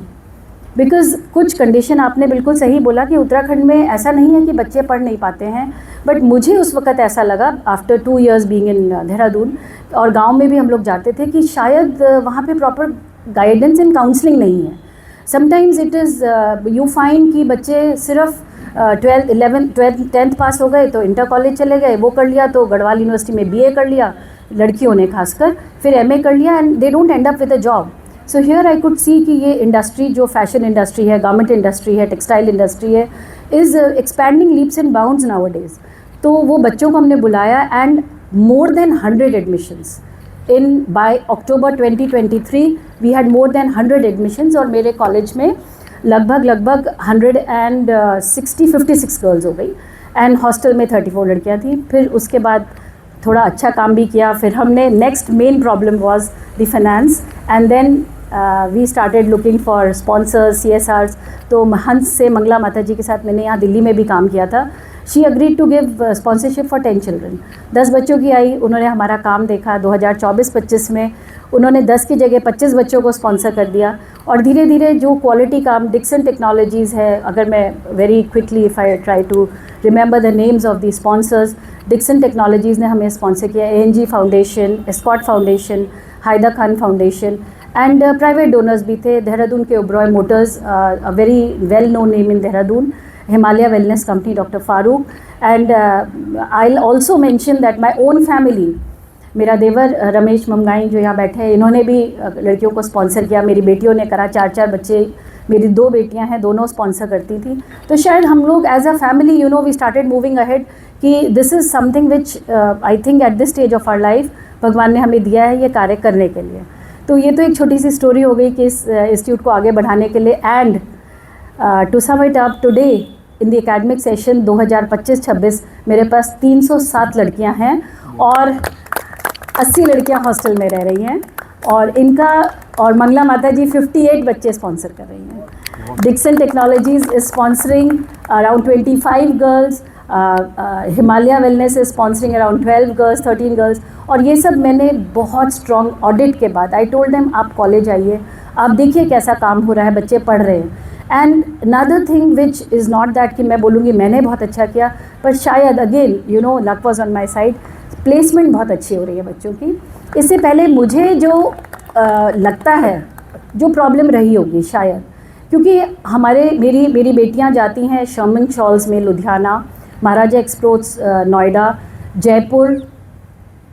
Speaker 11: because कुछ कंडीशन आपने बिल्कुल सही बोला कि उत्तराखंड में ऐसा नहीं है कि बच्चे पढ़ नहीं पाते हैं, बट मुझे उस वक़्त ऐसा लगा after 2 years being in Dehradun और गांव में भी हम लोग जाते थे कि शायद वहाँ पे प्रॉपर गाइडेंस एंड काउंसलिंग नहीं है। Sometimes it is you find कि बच्चे सिर्फ 12th 11th 10th पास हो गए तो इंटर कॉलेज चले गए, वो कर लिया तो गढ़वाल यूनिवर्सिटी में BA कर लिया लड़कियों ने खासकर, फिर MA कर लिया and they don't end up with a job. So here I could see कि ये इंडस्ट्री जो फैशन इंडस्ट्री है, गारमेंट इंडस्ट्री है, टेक्सटाइल इंडस्ट्री है, is expanding leaps and bounds nowadays. तो वो बच्चों को हमने बुलाया and more than 100 admissions in by October 2023 we had more than 100 admissions और मेरे कॉलेज में लगभग 56 गर्ल्स हो गई एंड हॉस्टल में 34 लड़कियाँ थी। फिर उसके बाद थोड़ा अच्छा काम भी किया, फिर हमने next main problem was the finance and then we started looking for sponsors, CSRs। तो हंस से मंगला माता जी के साथ मैंने यहाँ दिल्ली में भी काम किया था। She agreed to give sponsorship for 10 children, 10 बच्चों की आई, उन्होंने हमारा काम देखा। 2024-25 में उन्होंने 10 की जगह 25 बच्चों को स्पॉन्सर कर दिया और धीरे धीरे जो क्वालिटी काम डिक्सन टेक्नोलॉजीज़ है, अगर मैं very quickly if I try to remember the names of the sponsors, Dixon technologies ने हमें स्पॉन्सर किया, ANG foundation, Ascot foundation, Haida Khan foundation and private donors भी थे। देहरादून के Oberoi motors, a very well known name in Dehradun, Himalaya wellness company, doctor Farooq, and I will also mention that my own family, मेरा देवर रमेश ममगाई जो यहाँ बैठे हैं, इन्होंने भी लड़कियों को स्पॉन्सर किया। मेरी बेटियों ने करा, 4 बच्चे, मेरी 2 बेटियां हैं, दोनों स्पॉन्सर करती थी। तो शायद हम लोग as a family you know we started moving ahead कि this is something which I think at this stage of our life भगवान ने हमें दिया है ये कार्य करने के लिए। तो ये तो एक छोटी सी स्टोरी हो गई कि इस इंस्टीट्यूट को आगे बढ़ाने के लिए। And to sum it up, today in the academic session 2025-26 मेरे पास 307 लड़कियां हैं और 80 लड़कियां हॉस्टल में रह रही हैं और इनका और मंगला माता जी 58 बच्चे स्पॉन्सर कर रही हैं। Dixon technologies is sponsoring around 25 girls, Himalaya wellness is sponsoring around 12 girls, 13 girls. और ये सब मैंने बहुत स्ट्रॉन्ग ऑडिट के बाद आई टोल्ड देम आप कॉलेज आइए, आप देखिए कैसा काम हो रहा है, बच्चे पढ़ रहे हैं। And another thing which is not that कि मैं बोलूँगी मैंने बहुत अच्छा किया, पर शायद again you know luck was on my side, placement बहुत अच्छी हो रही है बच्चों की। इससे पहले मुझे जो लगता है जो प्रॉब्लम रही होगी शायद, क्योंकि मेरी बेटियां जाती हैं शर्मिंग शॉल्स में लुधियाना, महाराजा एक्सप्रोस Noida, Jaipur,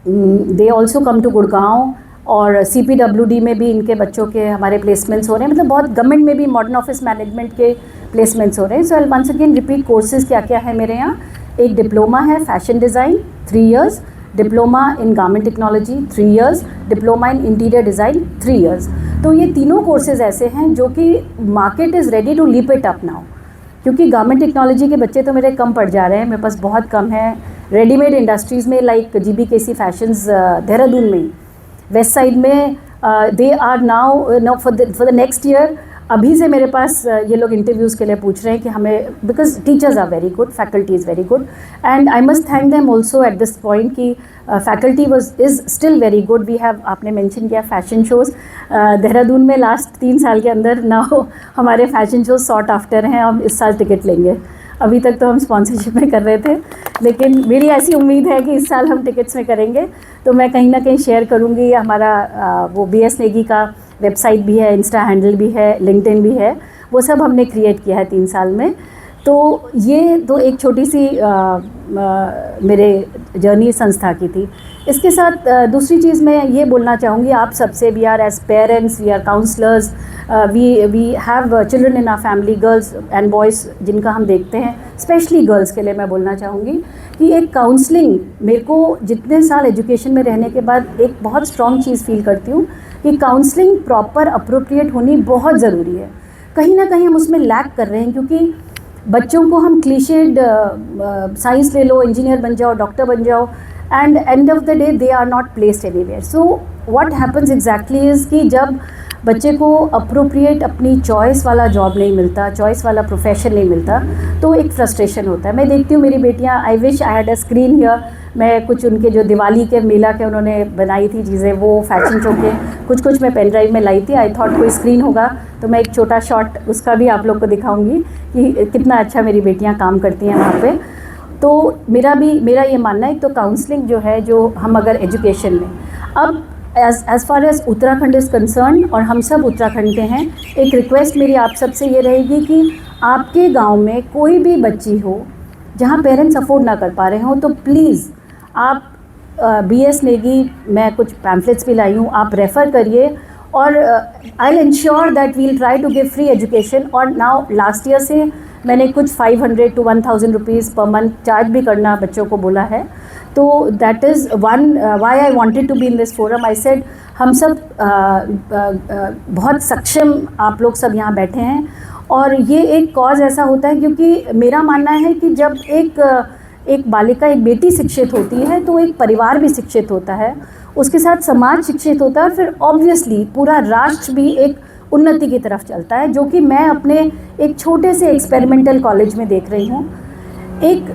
Speaker 11: they also come to Gurgaon और CPWD में भी इनके बच्चों के हमारे प्लेसमेंट्स हो रहे हैं। मतलब बहुत गवर्नमेंट में भी मॉडर्न ऑफिस मैनेजमेंट के प्लेसमेंट्स हो रहे हैं। So I once again repeat courses क्या क्या है मेरे यहाँ। एक डिप्लोमा है fashion design 3 years, diploma in garment technology 3 years, diploma in interior design 3 years। तो ये तीनों कोर्सेज ऐसे हैं जो कि market is ready to leap it up now, क्योंकि गारमेंट टेक्नोलॉजी के बच्चे तो मेरे कम पड़ जा रहे हैं, मेरे पास बहुत कम है। रेडीमेड इंडस्ट्रीज़ में लाइक GBKC फैशंस देहरादून में, वेस्ट साइड में, they are now for the next year. अभी से मेरे पास ये लोग इंटरव्यूज़ के लिए पूछ रहे हैं कि हमें, because teachers are very good, faculty is very good and I must thank them also at this point कि faculty is still very good. We have, आपने मेंशन किया फैशन शोज़, देहरादून में लास्ट 3 साल के अंदर नाउ हमारे फैशन शोज़ सॉट आफ्टर हैं। हम इस साल टिकट लेंगे, अभी तक तो हम स्पॉन्सरशिप में कर रहे थे, लेकिन मेरी ऐसी उम्मीद है कि इस साल हम टिकट्स में करेंगे। तो मैं कहीं ना कहीं शेयर करूँगी, हमारा वो BS नेगी का वेबसाइट भी है, इंस्टा हैंडल भी है, लिंक्डइन भी है, वो सब हमने क्रिएट किया है 3 साल में। तो ये तो एक छोटी सी मेरे जर्नी संस्था की थी। इसके साथ दूसरी चीज़ मैं ये बोलना चाहूँगी आप सबसे, we are as parents, we are counsellors, we have children in our family, girls and boys जिनका हम देखते हैं। स्पेशली गर्ल्स के लिए मैं बोलना चाहूँगी कि एक काउंसलिंग, मेरे को जितने साल एजुकेशन में रहने के बाद एक बहुत स्ट्रॉन्ग चीज़ फील करती हूँ कि काउंसलिंग प्रॉपर अप्रोप्रिएट होनी बहुत ज़रूरी है। कहीं ना कहीं हम उसमें लैक कर रहे हैं, क्योंकि बच्चों को हम क्लीशेड साइंस ले लो, इंजीनियर बन जाओ, डॉक्टर बन जाओ, and end of the day they are not placed anywhere. So what happens exactly is कि जब बच्चे को अप्रोप्रिएट अपनी चॉइस वाला जॉब नहीं मिलता, चॉइस वाला प्रोफेशन नहीं मिलता, तो एक फ्रस्ट्रेशन होता है. मैं देखती हूँ मेरी बेटियाँ, I wish I had a screen here. मैं कुछ उनके जो दिवाली के मेला के उन्होंने बनाई थी चीज़ें, वो फैशन शो के कुछ मैं पेन ड्राइव में लाई थी. आई थॉट कोई स्क्रीन होगा तो मैं एक छोटा शॉट उसका भी आप लोग को दिखाऊंगी कि कितना अच्छा मेरी बेटियाँ काम करती हैं वहाँ पे. तो मेरा ये मानना है, तो काउंसलिंग जो है, जो हम अगर एजुकेशन में अब as far as Uttarakhand is concern, और हम सब उत्तराखंड के हैं, एक रिक्वेस्ट मेरी आप सब से ये रहेगी कि आपके गांव में कोई भी बच्ची हो जहां पेरेंट्स अफोर्ड ना कर पा रहे हो, तो प्लीज़ आप BS नेगी, मैं कुछ पैम्फलेट्स भी लाई हूँ, आप रेफ़र करिए, और I will ensure that we will try to give free education. और नाउ लास्ट ईयर से मैंने कुछ 500 to 1000 rupees per month charge भी करना बच्चों को बोला है. तो that is one why I wanted to be in this forum. I said हम सब बहुत सक्षम आप लोग सब यहाँ बैठे हैं, और ये एक कॉज ऐसा होता है क्योंकि मेरा मानना है कि जब एक बालिका, एक बेटी शिक्षित होती है तो एक परिवार भी शिक्षित होता है, उसके साथ समाज शिक्षित होता है, और फिर ऑब्वियसली पूरा राष्ट्र भी एक उन्नति की तरफ चलता है, जो कि मैं अपने एक छोटे से एक्सपेरिमेंटल कॉलेज में देख रही हूँ. एक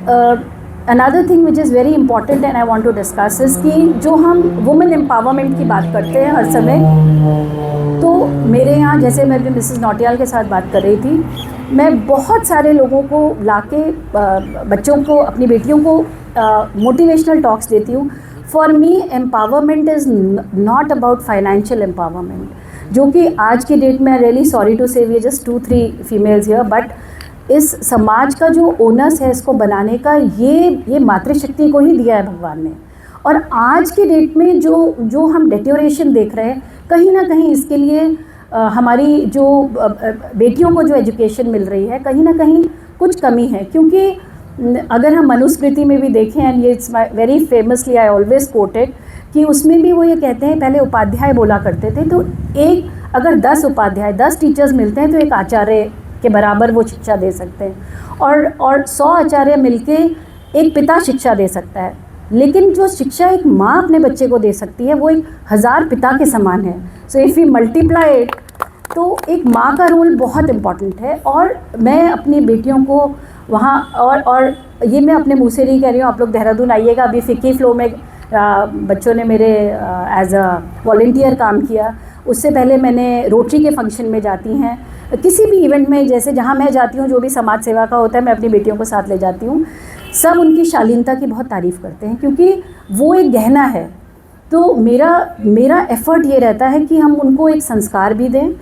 Speaker 11: another thing which is very important and I want to discuss इस कि जो हम वुमेन एम्पावरमेंट की बात करते हैं हर समय, तो मेरे यहाँ, जैसे मैं भी मिसेस नौटियाल के साथ बात कर रही थी, मैं बहुत सारे लोगों को लाके बच्चों को, अपनी बेटियों को मोटिवेशनल टॉक्स देती हूँ. For me empowerment is not about financial empowerment, जो कि आज की डेट में, really sorry to say, we just 2-3 females here, but इस समाज का जो ओनर्स है इसको बनाने का, ये मातृशक्ति को ही दिया है भगवान ने. और आज की डेट में जो हम डेटोरेशन देख रहे हैं, कहीं ना कहीं इसके लिए हमारी जो बेटियों को जो एजुकेशन मिल रही है, कहीं ना कहीं कुछ कमी है. क्योंकि अगर हम मनुस्मृति में भी देखें, एंड ये it's very famously I always coated, कि उसमें भी वो ये कहते हैं, पहले उपाध्याय बोला करते थे, तो अगर 10 उपाध्याय, 10 टीचर्स मिलते हैं तो एक आचार्य के बराबर वो शिक्षा दे सकते हैं, और 100 आचार्य मिलके एक पिता शिक्षा दे सकता है. लेकिन जो शिक्षा एक माँ अपने बच्चे को दे सकती है, वो 1000 पिता के समान है. So if you multiply it, तो एक माँ का रोल बहुत इम्पॉर्टेंट है. और मैं अपनी बेटियों को वहाँ, और ये मैं अपने मुँह से नहीं कह रही हूँ, आप लोग देहरादून आइएगा, अभी फिक्की फ्लो में बच्चों ने मेरे एज अ वॉलंटियर काम किया. उससे पहले मैंने रोटरी के फंक्शन में जाती हैं, किसी भी इवेंट में, जैसे जहाँ मैं जाती हूँ, जो भी समाज सेवा का होता है, मैं अपनी बेटियों को साथ ले जाती हूँ. सब उनकी शालीनता की बहुत तारीफ़ करते हैं, क्योंकि वो एक गहना है. तो मेरा एफ़र्ट ये रहता है कि हम उनको एक संस्कार भी दें,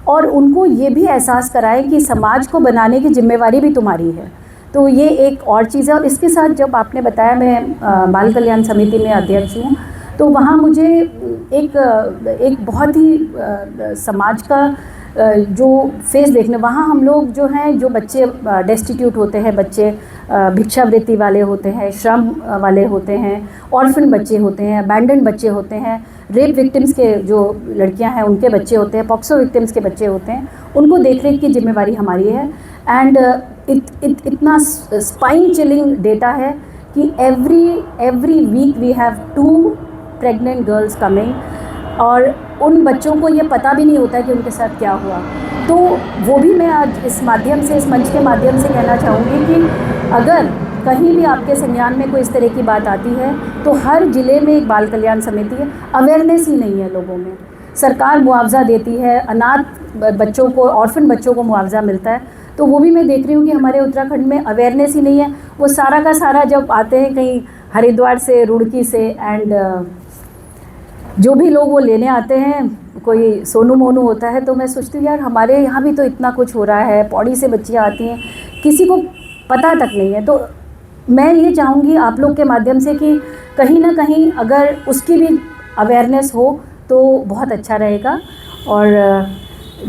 Speaker 11: और उनको ये भी एहसास कराएं कि समाज को बनाने की जिम्मेवारी भी तुम्हारी है. तो ये एक और चीज़ है. और इसके साथ, जब आपने बताया, मैं बाल कल्याण समिति में अध्यक्ष हूँ, तो वहाँ मुझे एक बहुत ही समाज का जो फेस देखने, वहाँ हम लोग जो हैं, जो बच्चे डेस्टिट्यूट होते हैं, बच्चे भिक्षावृत्ति वाले होते हैं, श्रम वाले होते हैं, ऑर्फन बच्चे होते हैं, अबैंडन बच्चे होते हैं, रेप विक्टिम्स के जो लड़कियां हैं उनके बच्चे होते हैं, पॉक्सो विक्टिम्स के बच्चे होते हैं, उनको देख रेख की जिम्मेवारी हमारी है. एंड इतना स्पाइन चिलिंग डेटा है कि every week we have 2 pregnant girls coming, और उन बच्चों को ये पता भी नहीं होता है कि उनके साथ क्या हुआ. तो वो भी मैं आज इस माध्यम से, इस मंच के माध्यम से कहना चाहूँगी कि अगर कहीं भी आपके संज्ञान में कोई इस तरह की बात आती है, तो हर ज़िले में एक बाल कल्याण समिति है. अवेयरनेस ही नहीं है लोगों में. सरकार मुआवजा देती है, अनाथ बच्चों को, ऑर्फन बच्चों को मुआवजा मिलता है, तो वो भी मैं देख रही हूँ कि हमारे उत्तराखंड में अवेयरनेस ही नहीं है. वो सारा का सारा जब आते हैं कहीं हरिद्वार से, रुड़की से, एंड जो भी लोग वो लेने आते हैं, कोई सोनू मोनू होता है, तो मैं सोचती हूँ यार हमारे यहाँ भी तो इतना कुछ हो रहा है. पौड़ी से बच्चियाँ आती हैं, किसी को पता तक नहीं है. तो मैं ये चाहूँगी आप लोग के माध्यम से कि कहीं ना कहीं अगर उसकी भी अवेयरनेस हो तो बहुत अच्छा रहेगा. और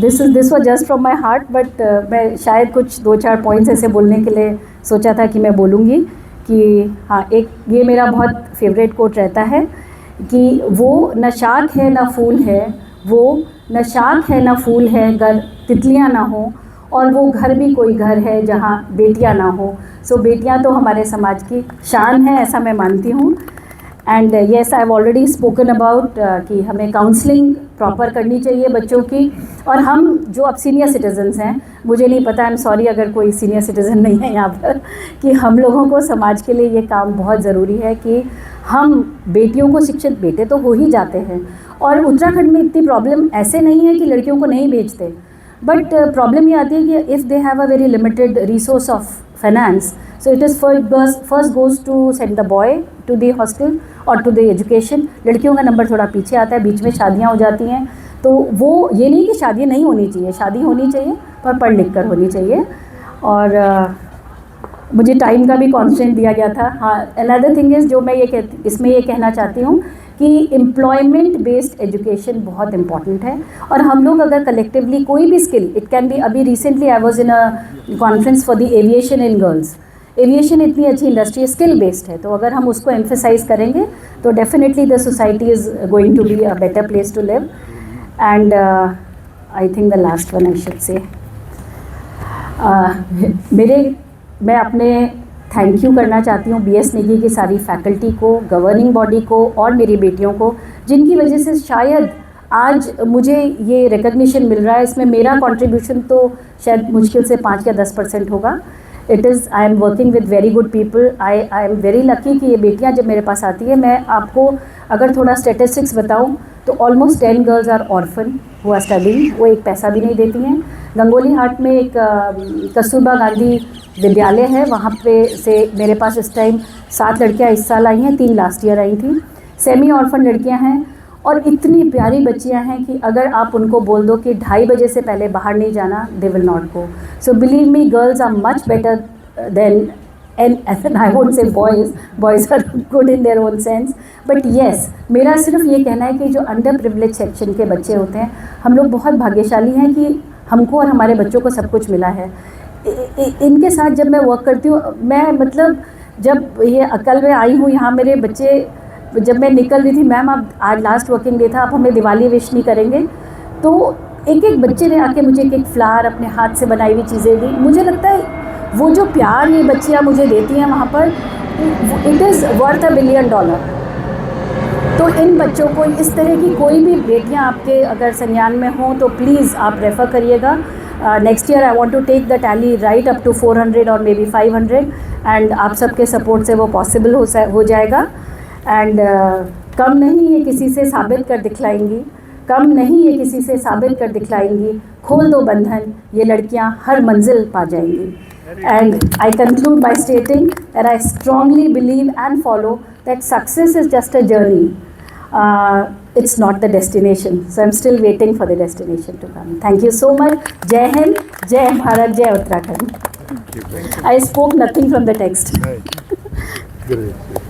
Speaker 11: this was just from my heart, but मैं शायद कुछ 2-4 पॉइंट्स ऐसे बोलने के लिए सोचा था कि मैं बोलूँगी कि हाँ, एक ये मेरा बहुत फेवरेट कोट रहता है कि वो न शाख है न फूल है, वो न शाख है न फूल है, गर तितलियाँ ना हो, और वो घर भी कोई घर है जहाँ बेटियाँ ना हो। सो बेटियाँ तो हमारे समाज की शान है, ऐसा मैं मानती हूँ। And yes, I have already spoken about कि हमें काउंसलिंग प्रॉपर करनी चाहिए बच्चों की। और हम जो अब सीनियर सिटीजन्स हैं, मुझे नहीं पता, आई एम सॉरी अगर कोई सीनियर सिटीज़न नहीं है यहाँ पर, कि हम लोगों को समाज के लिए ये काम बहुत ज़रूरी है कि हम बेटियों को शिक्षित, बेटे तो हो ही जाते हैं। और उत्तराखंड में इतनी प्रॉब्लम ऐसे नहीं है कि लड़कियों को नहीं भेजते, बट प्रॉब्लम ये आती है कि if they have a very limited resource of finance, so it is first goes to send the boy to the hostel or to the education। लड़कियों का नंबर थोड़ा पीछे आता है, बीच में शादियां हो जाती हैं। तो वो ये नहीं कि शादी नहीं होनी चाहिए, शादी होनी चाहिए पर पढ़ लिख कर होनी चाहिए। और मुझे टाइम का भी कॉन्स्टेंट दिया गया था। हाँ, अनदर थिंग इज़ जो मैं इसमें ये कहना चाहती हूँ कि एम्प्लॉयमेंट बेस्ड एजुकेशन बहुत इंपॉर्टेंट है। और हम लोग अगर कलेक्टिवली कोई भी स्किल, इट कैन बी, अभी recently I was in a conference for the aviation in girls. Aviation इतनी अच्छी इंडस्ट्री है, स्किल बेस्ड है, तो अगर हम उसको एम्फेसाइज करेंगे तो definitely the society is going to be a better place to live. And I think the last one I should say, मैं अपने थैंक यू करना चाहती हूँ BS निगी की सारी फैकल्टी को, गवर्निंग बॉडी को और मेरी बेटियों को, जिनकी वजह से शायद आज मुझे ये रिकग्निशन मिल रहा है। इसमें मेरा कंट्रीब्यूशन तो शायद मुश्किल से 5 या 10% होगा। It is, I am working with very good people. I am very lucky कि ये बेटियाँ जब मेरे पास आती है, मैं आपको अगर थोड़ा स्टेटिस्टिक्स बताऊँ तो almost 10 girls are orphan who are studying. वो एक पैसा भी नहीं देती हैं। गंगोली हाट में एक कस्तूरबा गांधी विद्यालय है, वहाँ पे से मेरे पास इस टाइम 7 लड़कियाँ इस साल आई हैं, 3 लास्ट ईयर आई थी। सेमी ऑर्फन लड़कियाँ हैं और इतनी प्यारी बच्चियाँ हैं कि अगर आप उनको बोल दो कि 2:30 बजे से पहले बाहर नहीं जाना, they will not go. So believe me, girls are much better than, and I won't say boys are good in their own sense, but yes, मेरा सिर्फ ये कहना है कि जो अंडर प्रिविलेज सेक्शन के बच्चे होते हैं, हम लोग बहुत भाग्यशाली हैं कि हमको और हमारे बच्चों को सब कुछ मिला है। इनके साथ जब मैं वर्क करती हूँ, मैं मतलब जब ये कल मैं आई हूँ यहाँ, मेरे बच्चे जब मैं निकल रही थी, मैम अब आज लास्ट वर्किंग डे था, आप हमें दिवाली विश नहीं करेंगे, तो एक एक बच्चे ने आके मुझे एक फ्लावर अपने हाथ से बनाई हुई चीज़ें दी। मुझे लगता है वो जो प्यार ये बच्चियाँ मुझे देती हैं वहाँ पर, इट इज़ वर्थ $1 बिलियन। तो इन बच्चों को, इस तरह की कोई भी बेटियाँ आपके अगर संज्ञान में हों तो प्लीज़ आप रेफ़र करिएगा। Next year I want to take the tally right up to 400 और मे बी 500, एंड आप सबके सपोर्ट से वो पॉसिबल हो जाएगा। एंड कम नहीं ये किसी से साबित कर दिखलाएंगी, कम नहीं ये किसी से साबित कर दिखलाएंगी, खोल दो बंधन, ये लड़कियाँ हर मंजिल पा जाएंगी। And I conclude by stating that I strongly believe and follow that success is just a journey. It's not the destination. So I'm still waiting for the destination to come. Thank you so much. Jai Hind, Jai Bharat, Jai Uttarakhand. I spoke nothing from the text.
Speaker 7: Great.